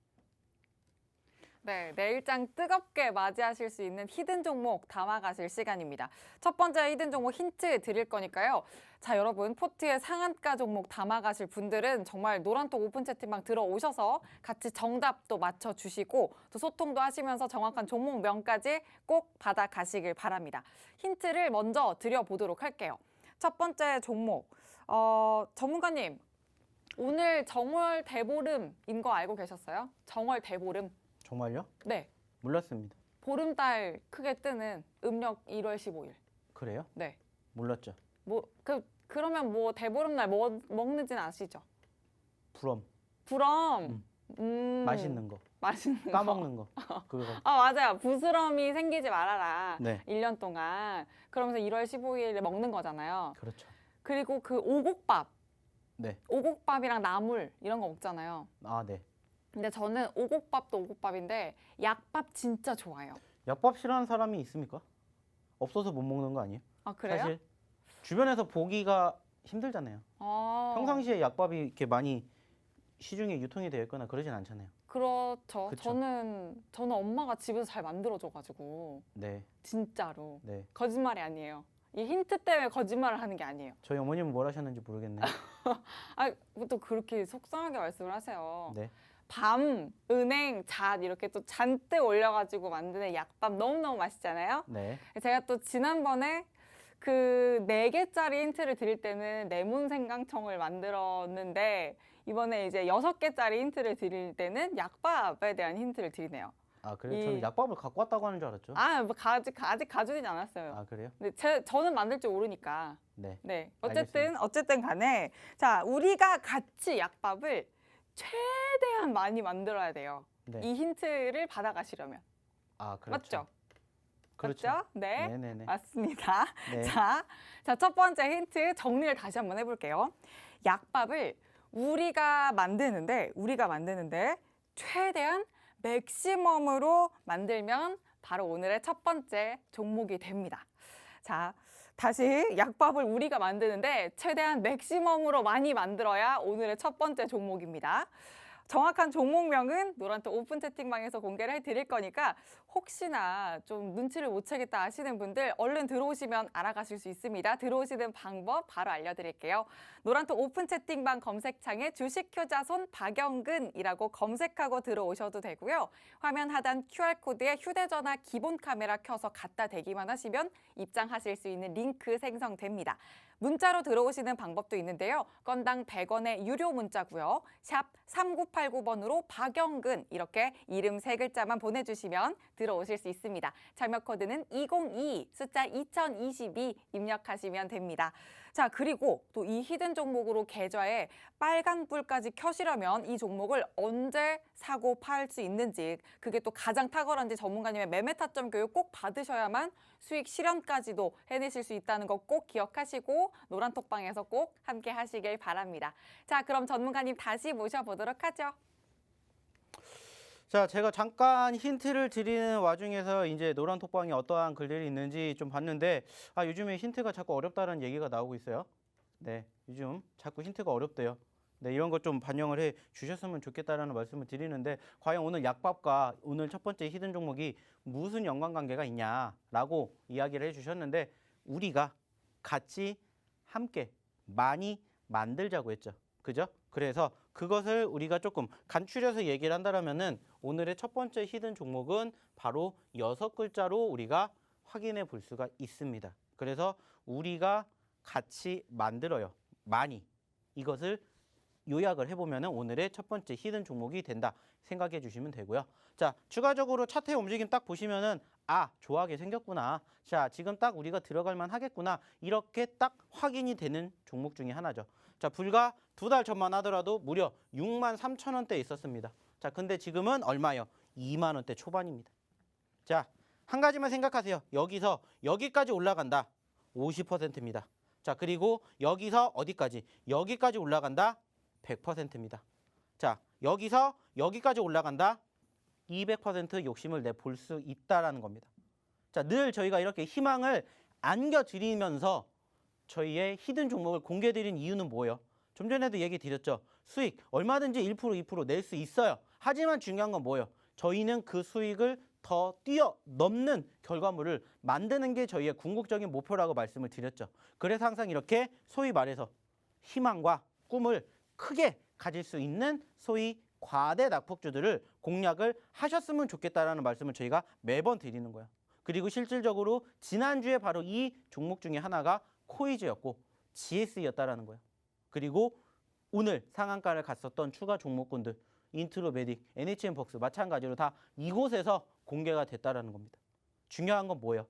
네, 내일장 뜨겁게 맞이하실 수 있는 히든 종목 담아가실 시간입니다. 첫 번째 히든 종목 힌트 드릴 거니까요. 자, 여러분 포트의 상한가 종목 담아가실 분들은 정말 노란톡 오픈 채팅방 들어오셔서 같이 정답도 맞춰주시고 또 소통도 하시면서 정확한 종목명까지 꼭 받아가시길 바랍니다. 힌트를 먼저 드려보도록 할게요. 첫 번째 종목, 전문가님 오늘 정월 대보름인 거 알고 계셨어요? 정월 대보름. 정말요? 네. 몰랐습니다. 보름달 크게 뜨는 음력 1월 15일. 그래요? 네. 몰랐죠. 그러면 뭐 대보름날 뭐 먹는지는 아시죠? 부럼. 부럼. 맛있는 거. 맛있는 거. 까먹는 거. 그거. 아, 맞아요. 부스럼이 생기지 말아라. 네. 1년 동안. 그러면서 1월 15일에 먹는 거잖아요. 그렇죠. 그리고 그 오곡밥. 네. 오곡밥이랑 나물 이런 거 먹잖아요. 아, 네. 근데 저는 오곡밥도 오곡밥인데 약밥 진짜 좋아해요. 약밥 싫어하는 사람이 있습니까? 없어서 못 먹는 거 아니에요? 아, 그래요? 사실 주변에서 보기가 힘들잖아요. 평상시에 약밥이 이렇게 많이 시중에 유통이 되어 있거나 그러진 않잖아요. 그렇죠. 그쵸. 저는 엄마가 집에서 잘 만들어줘가지고 네. 진짜로 네. 거짓말이 아니에요. 이 힌트 때문에 거짓말을 하는 게 아니에요. 저희 어머님은 뭘 하셨는지 모르겠네요. 아, 또 그렇게 속상하게 말씀을 하세요. 네. 밤, 은행, 잣 이렇게 또 잔뜩 올려가지고 만드는 약밥 너무너무 맛있잖아요. 네. 제가 또 지난번에 그 4개짜리 힌트를 드릴 때는 내문생강청을 만들었는데 이번에 이제 6개짜리 힌트를 드릴 때는 약밥에 대한 힌트를 드리네요. 아, 그래요? 저는 약밥을 갖고 왔다고 하는 줄 알았죠. 아, 뭐 아직 가져오진 않았어요. 아, 그래요? 근데 저는 만들 줄 모르니까. 네. 네. 알겠습니다. 어쨌든 간에 자, 우리가 같이 약밥을 최대한 많이 만들어야 돼요. 네. 이 힌트를 받아가시려면. 아, 그렇죠. 맞죠? 그렇죠. 맞죠? 네. 네네네. 맞습니다. 네. 자, 첫 번째 힌트 정리를 다시 한번 해볼게요. 약밥을 우리가 만드는데 최대한 맥시멈으로 만들면 바로 오늘의 첫 번째 종목이 됩니다. 자, 다시 약밥을 우리가 만드는데 최대한 맥시멈으로 많이 만들어야 오늘의 첫 번째 종목입니다. 정확한 종목명은 노란톡 오픈 채팅방에서 공개를 해드릴 거니까 혹시나 좀 눈치를 못 채겠다 하시는 분들 얼른 들어오시면 알아가실 수 있습니다. 들어오시는 방법 바로 알려드릴게요. 노란톡 오픈 채팅방 검색창에 주식효자손 박영근이라고 검색하고 들어오셔도 되고요. 화면 하단 QR코드에 휴대전화 기본 카메라 켜서 갖다 대기만 하시면 입장하실 수 있는 링크 생성됩니다. 문자로 들어오시는 방법도 있는데요. 건당 100원의 유료 문자고요. 샵 3989번으로 박영근 이렇게 이름 3글자만 보내주시면 들어오실 수 있습니다. 참여 코드는 2022 숫자 2022 입력하시면 됩니다. 자, 그리고 또 이 히든 종목으로 계좌에 빨간불까지 켜시려면 이 종목을 언제 사고 팔 수 있는지, 그게 또 가장 탁월한지 전문가님의 매매 타점 교육 꼭 받으셔야만 수익 실현까지도 해내실 수 있다는 거 꼭 기억하시고 노란톡방에서 꼭 함께 하시길 바랍니다. 자, 그럼 전문가님 다시 모셔보도록 하죠. 자, 제가 잠깐 힌트를 드리는 와중에서 이제 노란 톡방에 어떠한 글들이 있는지 좀 봤는데, 요즘에 힌트가 자꾸 어렵다는 얘기가 나오고 있어요. 네, 요즘 자꾸 힌트가 어렵대요. 네, 이런 것 좀 반영을 해 주셨으면 좋겠다라는 말씀을 드리는데, 과연 오늘 약밥과 오늘 첫 번째 히든 종목이 무슨 연관관계가 있냐라고 이야기를 해 주셨는데, 우리가 같이 함께 많이 만들자고 했죠. 그죠? 그래서 그것을 우리가 조금 간추려서 얘기를 한다면은 오늘의 첫 번째 히든 종목은 바로 6글자로 우리가 확인해 볼 수가 있습니다. 그래서 우리가 같이 만들어요. 많이. 이것을 요약을 해보면 오늘의 첫 번째 히든 종목이 된다 생각해 주시면 되고요. 자, 추가적으로 차트의 움직임 딱 보시면은 좋아하게 생겼구나. 자, 지금 딱 우리가 들어갈 만 하겠구나. 이렇게 딱 확인이 되는 종목 중에 하나죠. 자, 불과 2달 전만 하더라도 무려 63,000원대에 있었습니다. 자, 근데 지금은 얼마요? 2만 원대 초반입니다. 자, 한 가지만 생각하세요. 여기서 여기까지 올라간다. 50%입니다. 자, 그리고 여기서 어디까지? 여기까지 올라간다. 100%입니다. 자, 여기서 여기까지 올라간다. 200% 욕심을 내볼 수 있다라는 겁니다. 자, 늘 저희가 이렇게 희망을 안겨드리면서 저희의 히든 종목을 공개드린 이유는 뭐예요? 좀 전에도 얘기 드렸죠. 수익 얼마든지 1%, 2% 낼 수 있어요. 하지만 중요한 건 뭐예요? 저희는 그 수익을 더 뛰어넘는 결과물을 만드는 게 저희의 궁극적인 목표라고 말씀을 드렸죠. 그래서 항상 이렇게 소위 말해서 희망과 꿈을 크게 가질 수 있는 소위 과대 낙폭주들을 공략을 하셨으면 좋겠다라는 말씀을 저희가 매번 드리는 거예요. 그리고 실질적으로 지난주에 바로 이 종목 중에 하나가 코이즈였고 GS였다라는 거예요. 그리고 오늘 상한가를 갔었던 추가 종목군들 인트로메딕, NHN벅스 마찬가지로 다 이곳에서 공개가 됐다라는 겁니다. 중요한 건 뭐예요?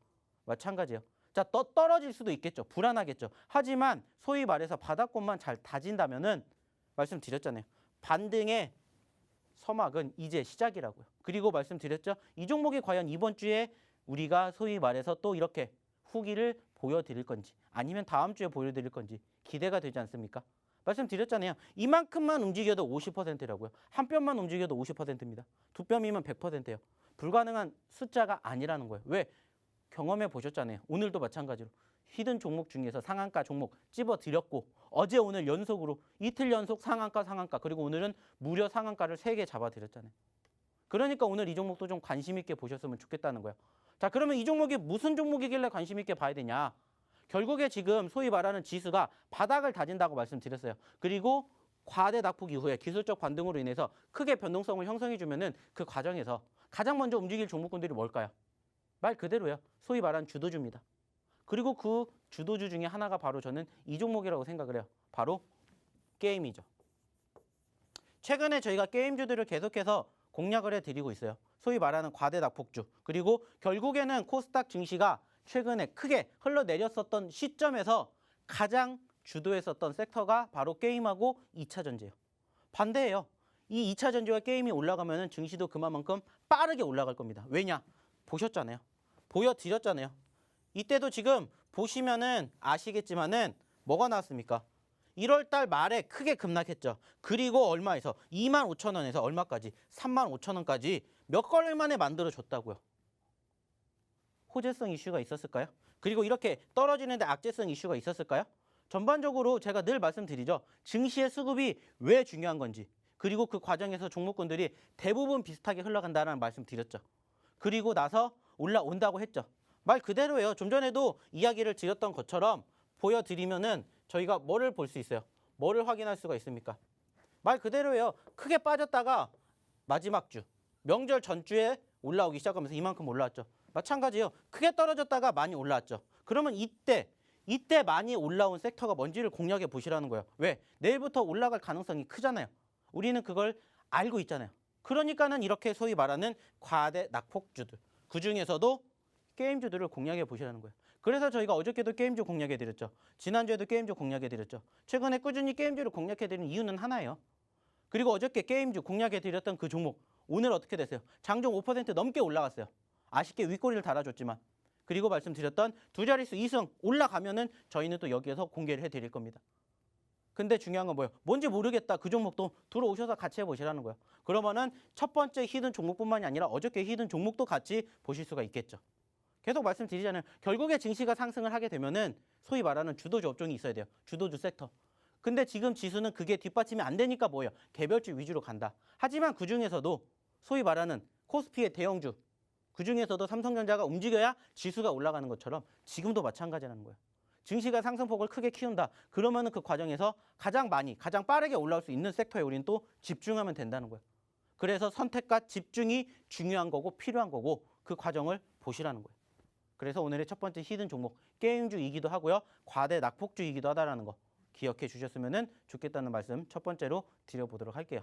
마찬가지예요. 자, 떨어질 수도 있겠죠. 불안하겠죠. 하지만 소위 말해서 바닥권만 잘 다진다면은 말씀드렸잖아요. 반등의 서막은 이제 시작이라고요. 그리고 말씀드렸죠. 이 종목이 과연 이번 주에 우리가 소위 말해서 또 이렇게 후기를 보여드릴 건지 아니면 다음 주에 보여드릴 건지 기대가 되지 않습니까? 말씀드렸잖아요. 이만큼만 움직여도 50%라고요. 한 뼘만 움직여도 50%입니다. 두 뼘이면 100%예요. 불가능한 숫자가 아니라는 거예요. 왜? 경험해 보셨잖아요. 오늘도 마찬가지로 히든 종목 중에서 상한가 종목 찝어드렸고 어제 오늘 연속으로 이틀 연속 상한가 그리고 오늘은 무려 상한가를 3개 잡아드렸잖아요. 그러니까 오늘 이 종목도 좀 관심 있게 보셨으면 좋겠다는 거예요. 자, 그러면 이 종목이 무슨 종목이길래 관심 있게 봐야 되냐? 결국에 지금 소위 말하는 지수가 바닥을 다진다고 말씀드렸어요. 그리고 과대 낙폭 이후에 기술적 반등으로 인해서 크게 변동성을 형성해 주면은 그 과정에서 가장 먼저 움직일 종목군들이 뭘까요? 말 그대로요. 소위 말하는 주도주입니다. 그리고 그 주도주 중에 하나가 바로 저는 이 종목이라고 생각을 해요. 바로 게임이죠. 최근에 저희가 게임주들을 계속해서 공략을 해드리고 있어요. 소위 말하는 과대 낙폭주. 그리고 결국에는 코스닥 증시가 최근에 크게 흘러내렸었던 시점에서 가장 주도했었던 섹터가 바로 게임하고 2차 전지예요. 반대예요. 이 2차 전지와 게임이 올라가면 증시도 그만큼 빠르게 올라갈 겁니다. 왜냐? 보셨잖아요. 보여드렸잖아요. 이때도 지금 보시면은 아시겠지만은 뭐가 나왔습니까? 1월 달 말에 크게 급락했죠. 그리고 얼마에서 25,000원에서 얼마까지? 35,000원까지 몇 걸음 만에 만들어줬다고요. 호재성 이슈가 있었을까요? 그리고 이렇게 떨어지는데 악재성 이슈가 있었을까요? 전반적으로 제가 늘 말씀드리죠. 증시의 수급이 왜 중요한 건지 그리고 그 과정에서 종목군들이 대부분 비슷하게 흘러간다는 말씀 드렸죠. 그리고 나서 올라온다고 했죠. 말 그대로예요. 좀 전에도 이야기를 드렸던 것처럼 보여드리면은 저희가 뭐를 볼 수 있어요? 뭐를 확인할 수가 있습니까? 말 그대로예요. 크게 빠졌다가 마지막 주, 명절 전주에 올라오기 시작하면서 이만큼 올라왔죠. 마찬가지예요. 크게 떨어졌다가 많이 올라왔죠. 그러면 이때 많이 올라온 섹터가 뭔지를 공략해 보시라는 거예요. 왜? 내일부터 올라갈 가능성이 크잖아요. 우리는 그걸 알고 있잖아요. 그러니까는 이렇게 소위 말하는 과대 낙폭주들, 그중에서도 게임주들을 공략해 보시라는 거예요. 그래서 저희가 어저께도 게임주 공략해드렸죠. 지난주에도 게임주 공략해드렸죠. 최근에 꾸준히 게임주를 공략해드리는 이유는 하나예요. 그리고 어저께 게임주 공략해드렸던 그 종목 오늘 어떻게 됐어요? 장중 5% 넘게 올라갔어요. 아쉽게 윗꼬리를 달아줬지만. 그리고 말씀드렸던 두 자릿수 2승 올라가면은 저희는 또 여기에서 공개를 해드릴 겁니다. 근데 중요한 건 뭐예요? 뭔지 모르겠다. 그 종목도 들어오셔서 같이 해보시라는 거예요. 그러면은 첫 번째 히든 종목뿐만이 아니라 어저께 히든 종목도 같이 보실 수가 있겠죠. 계속 말씀드리잖아요. 결국에 증시가 상승을 하게 되면은 소위 말하는 주도주 업종이 있어야 돼요. 주도주 섹터. 근데 지금 지수는 그게 뒷받침이 안 되니까 뭐예요? 개별주 위주로 간다. 하지만 그중에서도 소위 말하는 코스피의 대형주, 그중에서도 삼성전자가 움직여야 지수가 올라가는 것처럼 지금도 마찬가지라는 거예요. 증시가 상승폭을 크게 키운다. 그러면은 그 과정에서 가장 많이, 가장 빠르게 올라올 수 있는 섹터에 우리는 또 집중하면 된다는 거예요. 그래서 선택과 집중이 중요한 거고 필요한 거고 그 과정을 보시라는 거예요. 그래서 오늘의 첫 번째 히든 종목, 게임주이기도 하고요. 과대 낙폭주이기도 하다라는 거 기억해 주셨으면 좋겠다는 말씀 첫 번째로 드려보도록 할게요.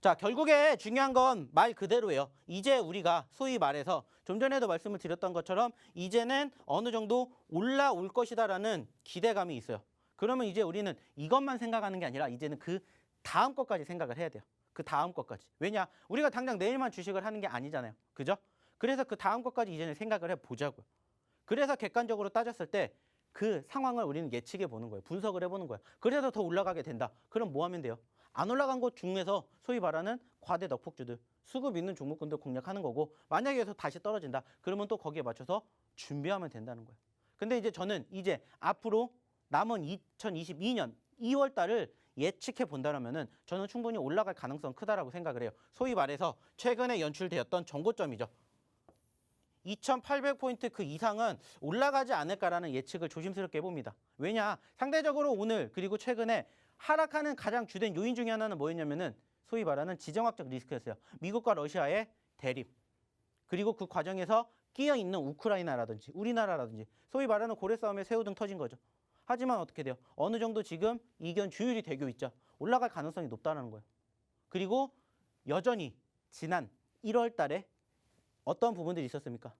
자, 결국에 중요한 건 말 그대로예요. 이제 우리가 소위 말해서 좀 전에도 말씀을 드렸던 것처럼 이제는 어느 정도 올라올 것이다라는 기대감이 있어요. 그러면 이제 우리는 이것만 생각하는 게 아니라 이제는 그 다음 것까지 생각을 해야 돼요. 그 다음 것까지. 왜냐? 우리가 당장 내일만 주식을 하는 게 아니잖아요. 그죠? 그래서 그 다음 것까지 이제는 생각을 해보자고요. 그래서 객관적으로 따졌을 때 그 상황을 우리는 예측해 보는 거예요. 분석을 해보는 거예요. 그래서 더 올라가게 된다. 그럼 뭐 하면 돼요? 안 올라간 것 중에서 소위 말하는 과대 넉폭주들, 수급 있는 종목군들 공략하는 거고 만약에 여기서 다시 떨어진다. 그러면 또 거기에 맞춰서 준비하면 된다는 거예요. 근데 이제 저는 이제 앞으로 남은 2022년 2월 달을 예측해 본다면은 저는 충분히 올라갈 가능성 크다라고 생각을 해요. 소위 말해서 최근에 연출되었던 정고점이죠. 2,800포인트 그 이상은 올라가지 않을까라는 예측을 조심스럽게 해봅니다. 왜냐? 상대적으로 오늘 그리고 최근에 하락하는 가장 주된 요인 중에 하나는 뭐였냐면은 소위 말하는 지정학적 리스크였어요. 미국과 러시아의 대립. 그리고 그 과정에서 끼어 있는 우크라이나라든지 우리나라라든지 소위 말하는 고래 싸움에 새우등 터진 거죠. 하지만 어떻게 돼요? 어느 정도 지금 이견 주율이 되고 있죠. 올라갈 가능성이 높다는 거예요. 그리고 여전히 지난 1월 달에 어떤 부분들이 있었습니까?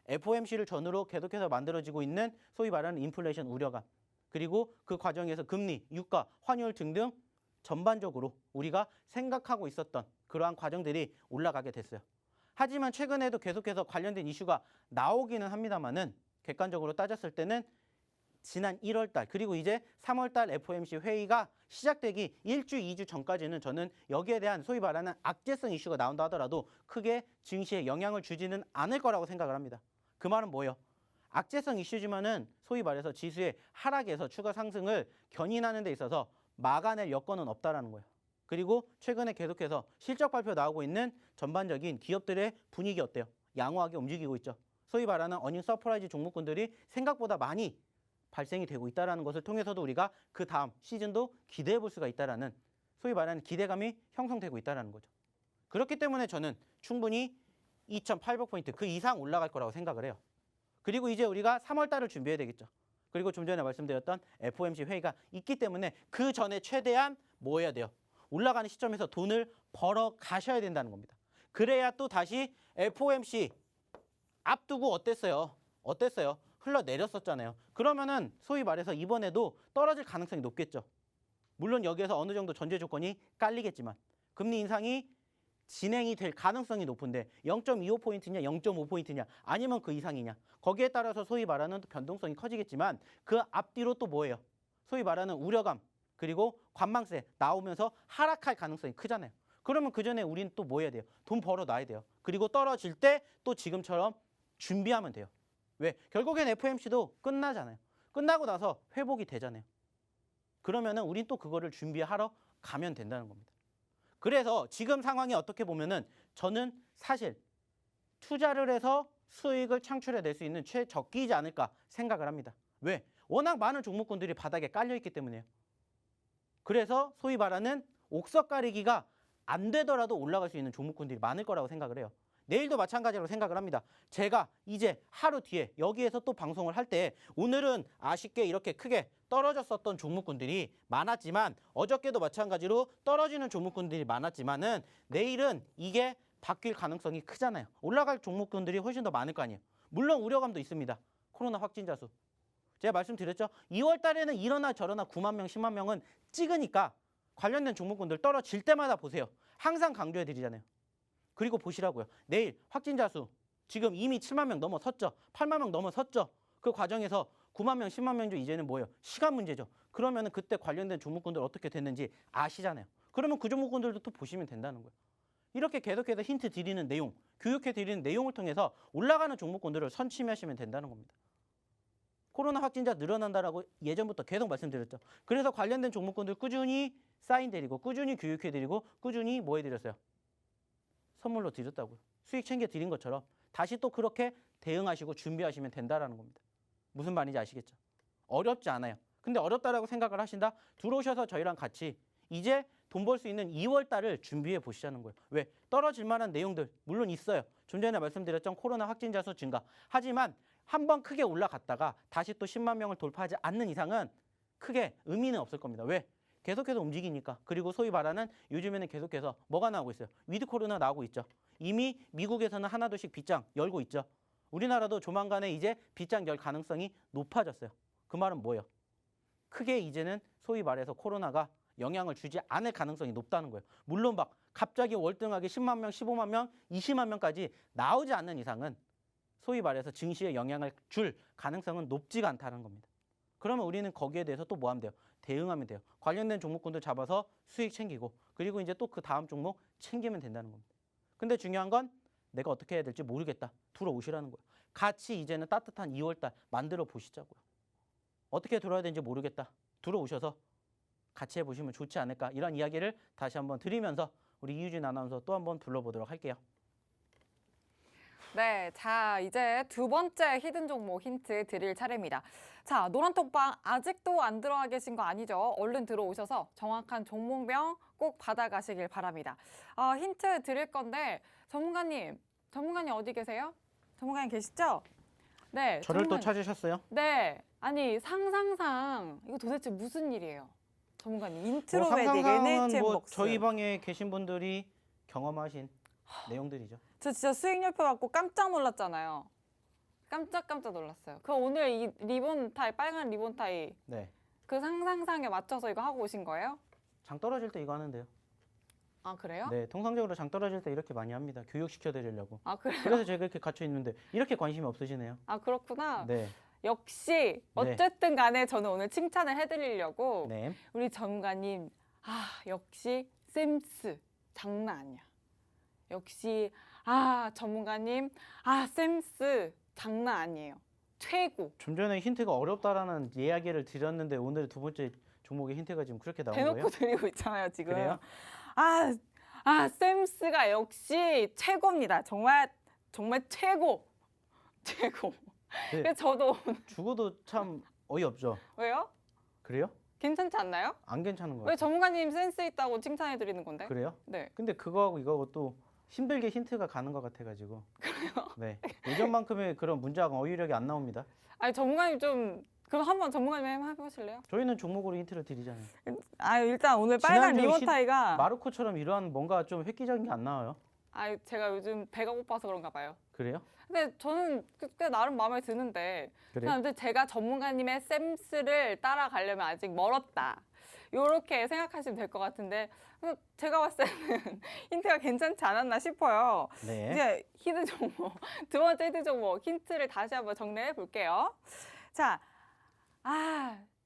FOMC를 전후로 계속해서 만들어지고 있는 소위 말하는 인플레이션 우려감. 그리고 그 과정에서 금리, 유가, 환율 등등 전반적으로 우리가 생각하고 있었던 그러한 과정들이 올라가게 됐어요. 하지만 최근에도 계속해서 관련된 이슈가 나오기는 합니다만은 객관적으로 따졌을 때는 지난 1월 달 그리고 이제 3월 달 FOMC 회의가 시작되기 1주, 2주 전까지는 저는 여기에 대한 소위 말하는 악재성 이슈가 나온다 하더라도 크게 증시에 영향을 주지는 않을 거라고 생각을 합니다. 그 말은 뭐예요? 악재성 이슈지만은 소위 말해서 지수의 하락에서 추가 상승을 견인하는 데 있어서 막아낼 여건은 없다라는 거예요. 그리고 최근에 계속해서 실적 발표 나오고 있는 전반적인 기업들의 분위기 어때요? 양호하게 움직이고 있죠. 소위 말하는 어닝 서프라이즈 종목군들이 생각보다 많이 발생이 되고 있다는 것을 통해서도 우리가 그 다음 시즌도 기대해 볼 수가 있다는 소위 말하는 기대감이 형성되고 있다는 거죠. 그렇기 때문에 저는 충분히 2,800포인트 그 이상 올라갈 거라고 생각을 해요. 그리고 이제 우리가 3월 달을 준비해야 되겠죠. 그리고 좀 전에 말씀드렸던 FOMC 회의가 있기 때문에 그 전에 최대한 뭐 해야 돼요? 올라가는 시점에서 돈을 벌어 가셔야 된다는 겁니다. 그래야 또 다시 FOMC 앞두고 어땠어요? 흘러내렸었잖아요. 그러면은 소위 말해서 이번에도 떨어질 가능성이 높겠죠. 물론 여기에서 어느 정도 전제 조건이 깔리겠지만 금리 인상이 진행이 될 가능성이 높은데 0.25포인트냐 0.5포인트냐 아니면 그 이상이냐 거기에 따라서 소위 말하는 변동성이 커지겠지만 그 앞뒤로 또 뭐예요? 소위 말하는 우려감 그리고 관망세 나오면서 하락할 가능성이 크잖아요. 그러면 그 전에 우린 또 뭐 해야 돼요? 돈 벌어 놔야 돼요. 그리고 떨어질 때 또 지금처럼 준비하면 돼요. 왜? 결국엔 FOMC도 끝나잖아요. 끝나고 나서 회복이 되잖아요. 그러면은 우린 또 그거를 준비하러 가면 된다는 겁니다. 그래서 지금 상황이 어떻게 보면은 저는 사실 투자를 해서 수익을 창출해낼 수 있는 최적기이지 않을까 생각을 합니다. 왜? 워낙 많은 종목군들이 바닥에 깔려있기 때문에요. 그래서 소위 말하는 옥석 가리기가 안 되더라도 올라갈 수 있는 종목군들이 많을 거라고 생각을 해요. 내일도 마찬가지로 생각을 합니다. 제가 이제 하루 뒤에 여기에서 또 방송을 할 때 오늘은 아쉽게 이렇게 크게 떨어졌었던 종목군들이 많았지만 어저께도 마찬가지로 떨어지는 종목군들이 많았지만은 내일은 이게 바뀔 가능성이 크잖아요. 올라갈 종목군들이 훨씬 더 많을 거 아니에요. 물론 우려감도 있습니다. 코로나 확진자 수. 제가 말씀드렸죠. 2월 달에는 이러나 저러나 9만 명, 10만 명은 찍으니까 관련된 종목군들 떨어질 때마다 보세요. 항상 강조해 드리잖아요. 그리고 보시라고요. 내일 확진자 수 지금 이미 7만 명 넘어섰죠. 8만 명 넘어섰죠. 그 과정에서 9만 명, 10만 명 중 이제는 뭐예요? 시간 문제죠. 그러면은 그때 관련된 종목군들 어떻게 됐는지 아시잖아요. 그러면 그 종목군들도 또 보시면 된다는 거예요. 이렇게 계속해서 힌트 드리는 내용, 교육해 드리는 내용을 통해서 올라가는 종목군들을 선취하시면 된다는 겁니다. 코로나 확진자 늘어난다라고 예전부터 계속 말씀드렸죠. 그래서 관련된 종목군들 꾸준히 사인드리고 꾸준히 교육해드리고 꾸준히 뭐 해드렸어요? 선물로 드렸다고요. 수익 챙겨드린 것처럼 다시 또 그렇게 대응하시고 준비하시면 된다라는 겁니다. 무슨 말인지 아시겠죠? 어렵지 않아요. 근데 어렵다라고 생각을 하신다? 들어오셔서 저희랑 같이 이제 돈 벌 수 있는 2월 달을 준비해 보시자는 거예요. 왜? 떨어질 만한 내용들 물론 있어요. 좀 전에 말씀드렸던 코로나 확진자 수 증가. 하지만 한번 크게 올라갔다가 다시 또 10만 명을 돌파하지 않는 이상은 크게 의미는 없을 겁니다. 왜? 계속해서 움직이니까. 그리고 소위 말하는 요즘에는 계속해서 뭐가 나오고 있어요? 위드 코로나 나오고 있죠. 이미 미국에서는 하나둘씩 빗장 열고 있죠. 우리나라도 조만간에 이제 빗장 열 가능성이 높아졌어요. 그 말은 뭐예요? 크게 이제는 소위 말해서 코로나가 영향을 주지 않을 가능성이 높다는 거예요. 물론 막 갑자기 월등하게 10만 명, 15만 명, 20만 명까지 나오지 않는 이상은 소위 말해서 증시에 영향을 줄 가능성은 높지가 않다는 겁니다. 그러면 우리는 거기에 대해서 또 뭐 하면 돼요? 대응하면 돼요. 관련된 종목군들 잡아서 수익 챙기고 그리고 이제 또 그 다음 종목 챙기면 된다는 겁니다. 근데 중요한 건 내가 어떻게 해야 될지 모르겠다. 들어오시라는 거예요. 같이 이제는 따뜻한 2월달 만들어 보시자고요. 어떻게 들어야 되는지 모르겠다. 들어오셔서 같이 해보시면 좋지 않을까. 이런 이야기를 다시 한번 드리면서 우리 이유진 아나운서 또 한번 불러보도록 할게요. 네, 자 이제 두 번째 히든 종목 힌트 드릴 차례입니다. 자, 노란톡방 아직도 안 들어와 계신 거 아니죠? 얼른 들어오셔서 정확한 종목명 꼭 받아가시길 바랍니다. 힌트 드릴 건데 전문가님 어디 계세요? 전문가님 계시죠? 네, 저를 또 전문가님. 찾으셨어요? 네, 아니 상상상 이거 도대체 무슨 일이에요? 전문가님 뭐 인트로에 되게 상상상은 뭐 넥스. 저희 방에 계신 분들이 경험하신 내용들이죠. 저 진짜 수익률표 받고 깜짝 놀랐잖아요. 깜짝 놀랐어요. 그 오늘 이 리본 타이, 빨간 리본 타이 네. 그 상상상에 맞춰서 이거 하고 오신 거예요? 장 떨어질 때 이거 하는데요. 아, 그래요? 네, 통상적으로 장 떨어질 때 이렇게 많이 합니다. 교육시켜 드리려고. 아, 그래요? 그래서 제가 이렇게 갇혀 있는데 이렇게 관심이 없으시네요. 아, 그렇구나. 네. 역시 어쨌든 간에 저는 오늘 칭찬을 해드리려고 네. 우리 전문가님 역시 쌤스 장난 아니야. 역시 전문가님 쌤스 장난 아니에요. 최고. 좀 전에 힌트가 어렵다라는 이야기를 드렸는데 오늘 두 번째 종목의 힌트가 지금 그렇게 나온 대놓고 거예요? 드리고 있잖아요, 지금. 그래요? 쌤스가 역시 최고입니다. 정말 최고. 최고. 네. 그래서 저도 죽어도 참 어이없죠. 왜요? 그래요? 괜찮지 않나요? 안 괜찮은 거 왜 같아요. 전문가님 센스 있다고 칭찬해 드리는 건데? 그래요? 네. 근데 그거하고 이거하고 또 힘들게 힌트가 가는 것 같아가지고. 그래요? 네. 예전만큼의 그런 문자가 어휘력이 안 나옵니다. 아니 전문가님 좀 그럼 한번 전문가님 해보실래요? 저희는 종목으로 힌트를 드리잖아요. 일단 오늘 빨간 지난주 리본 타이가 마르코처럼 이러한 뭔가 좀 획기적인 게 안 나와요. 제가 요즘 배가 고파서 그런가 봐요. 그래요? 근데 저는 꽤 나름 마음에 드는데 그래요? 근데 제가 전문가님의 쌤스를 따라가려면 아직 멀었다. 요렇게 생각하시면 될 것 같은데 제가 봤을 때는 힌트가 괜찮지 않았나 싶어요. 네. 이제 히든 종목, 두 번째 히든 종목 힌트를 다시 한번 정리해 볼게요. 자,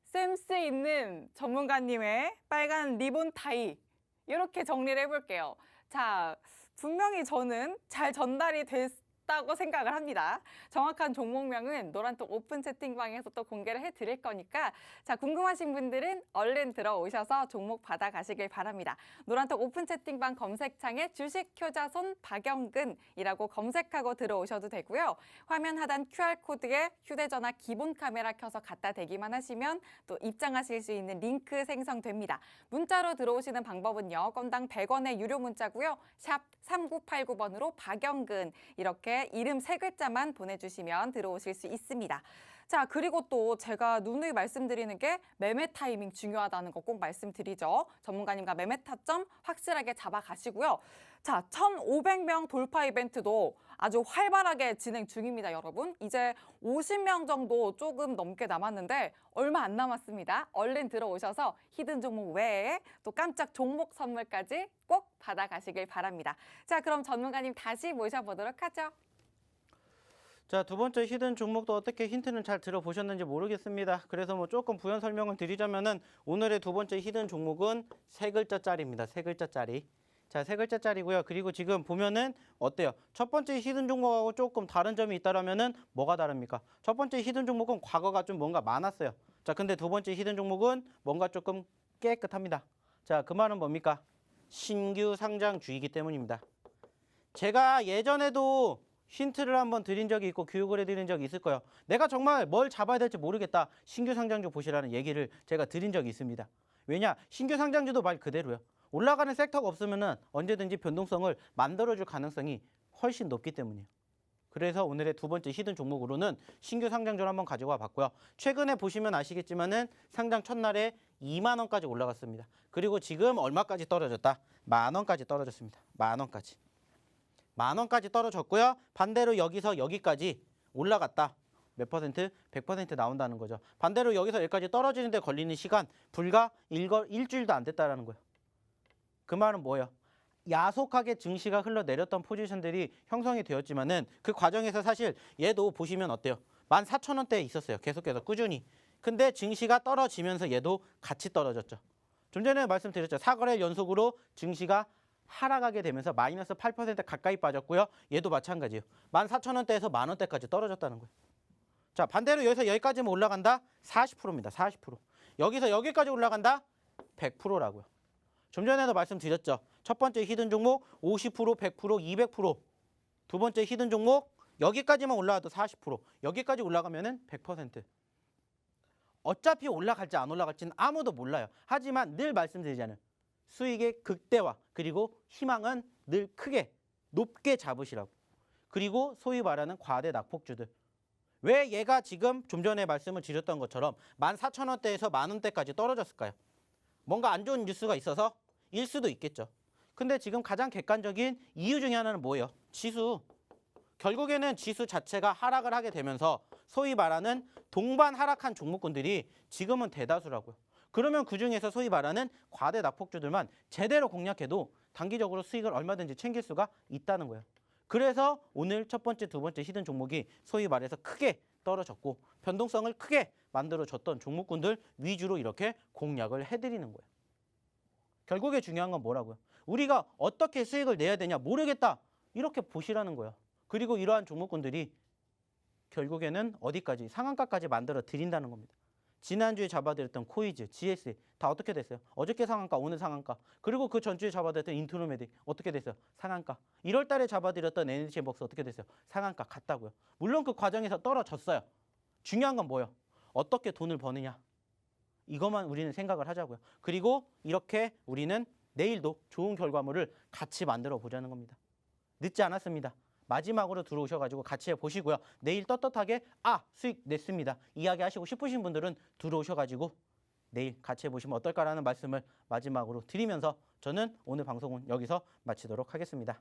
센스 있는 전문가님의 빨간 리본 타이 이렇게 정리를 해볼게요. 자, 분명히 저는 잘 전달이 됐다고 생각을 합니다. 정확한 종목명은 노란톡 오픈 채팅방에서 또 공개를 해드릴 거니까 자, 궁금하신 분들은 얼른 들어오셔서 종목 받아가시길 바랍니다. 노란톡 오픈 채팅방 검색창에 주식 효자손 박영근이라고 검색하고 들어오셔도 되고요. 화면 하단 QR코드에 휴대전화 기본 카메라 켜서 갖다 대기만 하시면 또 입장하실 수 있는 링크 생성됩니다. 문자로 들어오시는 방법은요. 건당 100원의 유료 문자고요. 샵 3989번으로 박영근 이렇게 이름 3글자만 보내주시면 들어오실 수 있습니다. 자, 그리고 또 제가 누누이 말씀드리는 게 매매 타이밍 중요하다는 거 꼭 말씀드리죠. 전문가님과 매매 타점 확실하게 잡아가시고요. 자, 1,500명 돌파 이벤트도 아주 활발하게 진행 중입니다, 여러분. 이제 50명 정도 조금 넘게 남았는데 얼마 안 남았습니다. 얼른 들어오셔서 히든 종목 외에 또 깜짝 종목 선물까지 꼭 받아가시길 바랍니다. 자, 그럼 전문가님 다시 모셔보도록 하죠. 자, 두 번째 히든 종목도 어떻게 힌트는 잘 들어보셨는지 모르겠습니다. 그래서 뭐 조금 부연 설명을 드리자면은 오늘의 두 번째 히든 종목은 세 글자짜리입니다. 세 글자짜리. 자, 세 글자짜리고요. 그리고 지금 보면은 어때요? 첫 번째 히든 종목하고 조금 다른 점이 있다라면은 뭐가 다릅니까? 첫 번째 히든 종목은 과거가 좀 뭔가 많았어요. 자, 근데 두 번째 히든 종목은 뭔가 조금 깨끗합니다. 자, 그 말은 뭡니까? 신규 상장주이기 때문입니다. 제가 예전에도 힌트를 한번 드린 적이 있고 교육을 해드린 적이 있을 거예요. 내가 정말 뭘 잡아야 될지 모르겠다. 신규 상장주 보시라는 얘기를 제가 드린 적이 있습니다. 왜냐? 신규 상장주도 말 그대로요. 올라가는 섹터가 없으면은 언제든지 변동성을 만들어줄 가능성이 훨씬 높기 때문이에요. 그래서 오늘의 두 번째 히든 종목으로는 신규 상장주를 한번 가져와 봤고요. 최근에 보시면 아시겠지만은 상장 첫날에 2만 원까지 올라갔습니다. 그리고 지금 얼마까지 떨어졌다? 10,000원까지 떨어졌습니다. 10,000원까지. 10,000원까지 떨어졌고요. 반대로 여기서 여기까지 올라갔다. 몇 퍼센트? 100% 나온다는 거죠. 반대로 여기서 여기까지 떨어지는 데 걸리는 시간 불과 일주일도 안 됐다라는 거예요. 그 말은 뭐예요? 야속하게 증시가 흘러내렸던 포지션들이 형성이 되었지만은 그 과정에서 사실 얘도 보시면 어때요? 14,000원대에 있었어요. 계속해서 꾸준히. 근데 증시가 떨어지면서 얘도 같이 떨어졌죠. 좀 전에 말씀드렸죠. 4거래일 연속으로 증시가 하락하게 되면서 마이너스 8% 가까이 빠졌고요. 얘도 마찬가지예요. 14,000원대에서 10,000원대까지 떨어졌다는 거예요. 자, 반대로 여기서 여기까지만 올라간다? 40%입니다. 40%. 여기서 여기까지 올라간다? 100%라고요. 좀 전에도 말씀드렸죠. 첫 번째 히든 종목 50%, 100%, 200%. 두 번째 히든 종목 여기까지만 올라와도 40%. 여기까지 올라가면은 100%. 어차피 올라갈지 안 올라갈지는 아무도 몰라요. 하지만 늘 말씀드리잖아요. 수익의 극대화 그리고 희망은 늘 크게 높게 잡으시라고. 그리고 소위 말하는 과대 낙폭주들. 왜 얘가 지금 좀 전에 말씀을 드렸던 것처럼 14,000원대에서 10,000원대까지 떨어졌을까요? 뭔가 안 좋은 뉴스가 있어서 일 수도 있겠죠. 근데 지금 가장 객관적인 이유 중에 하나는 뭐예요? 지수. 결국에는 지수 자체가 하락을 하게 되면서 소위 말하는 동반 하락한 종목군들이 지금은 대다수라고요. 그러면 그중에서 소위 말하는 과대 낙폭주들만 제대로 공략해도 단기적으로 수익을 얼마든지 챙길 수가 있다는 거예요. 그래서 오늘 첫 번째, 두 번째 히든 종목이 소위 말해서 크게 떨어졌고 변동성을 크게 만들어줬던 종목군들 위주로 이렇게 공략을 해드리는 거예요. 결국에 중요한 건 뭐라고요? 우리가 어떻게 수익을 내야 되냐 모르겠다. 이렇게 보시라는 거예요. 그리고 이러한 종목군들이 결국에는 어디까지? 상한가까지 만들어 드린다는 겁니다. 지난주에 잡아드렸던 코이즈, GS 다 어떻게 됐어요? 어저께 상한가, 오늘 상한가. 그리고 그 전주에 잡아드렸던 인트로메딕 어떻게 됐어요? 상한가. 1월 달에 잡아드렸던 NHN벅스 어떻게 됐어요? 상한가 갔다고요. 물론 그 과정에서 떨어졌어요. 중요한 건 뭐예요? 어떻게 돈을 버느냐. 이것만 우리는 생각을 하자고요. 그리고 이렇게 우리는 내일도 좋은 결과물을 같이 만들어 보자는 겁니다. 늦지 않았습니다. 마지막으로 들어오셔가지고 같이 해보시고요. 내일 떳떳하게 수익 냈습니다. 이야기하시고 싶으신 분들은 들어오셔가지고 내일 같이 해보시면 어떨까라는 말씀을 마지막으로 드리면서 저는 오늘 방송은 여기서 마치도록 하겠습니다.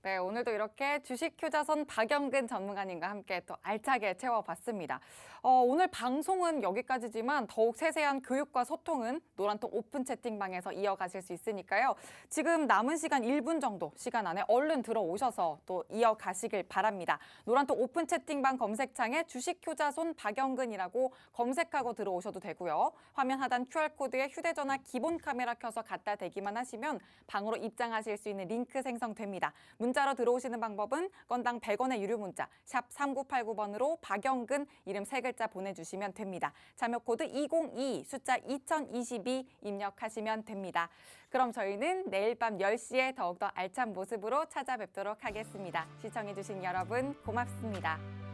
네, 오늘도 이렇게 주식휴자선 박영근 전문가님과 함께 또 알차게 채워봤습니다. 오늘 방송은 여기까지지만 더욱 세세한 교육과 소통은 노란톡 오픈 채팅방에서 이어가실 수 있으니까요. 지금 남은 시간 1분 정도 시간 안에 얼른 들어오셔서 또 이어가시길 바랍니다. 노란톡 오픈 채팅방 검색창에 주식휴자손 박영근이라고 검색하고 들어오셔도 되고요. 화면 하단 QR코드에 휴대전화 기본 카메라 켜서 갖다 대기만 하시면 방으로 입장하실 수 있는 링크 생성됩니다. 문자로 들어오시는 방법은 건당 100원의 유료 문자 샵 3989번으로 박영근 이름 3글자 보내주시면 됩니다. 참여 코드 202 숫자 2022 입력하시면 됩니다. 그럼 저희는 내일 밤 10시에 더욱더 알찬 모습으로 찾아뵙도록 하겠습니다. 시청해주신 여러분 고맙습니다.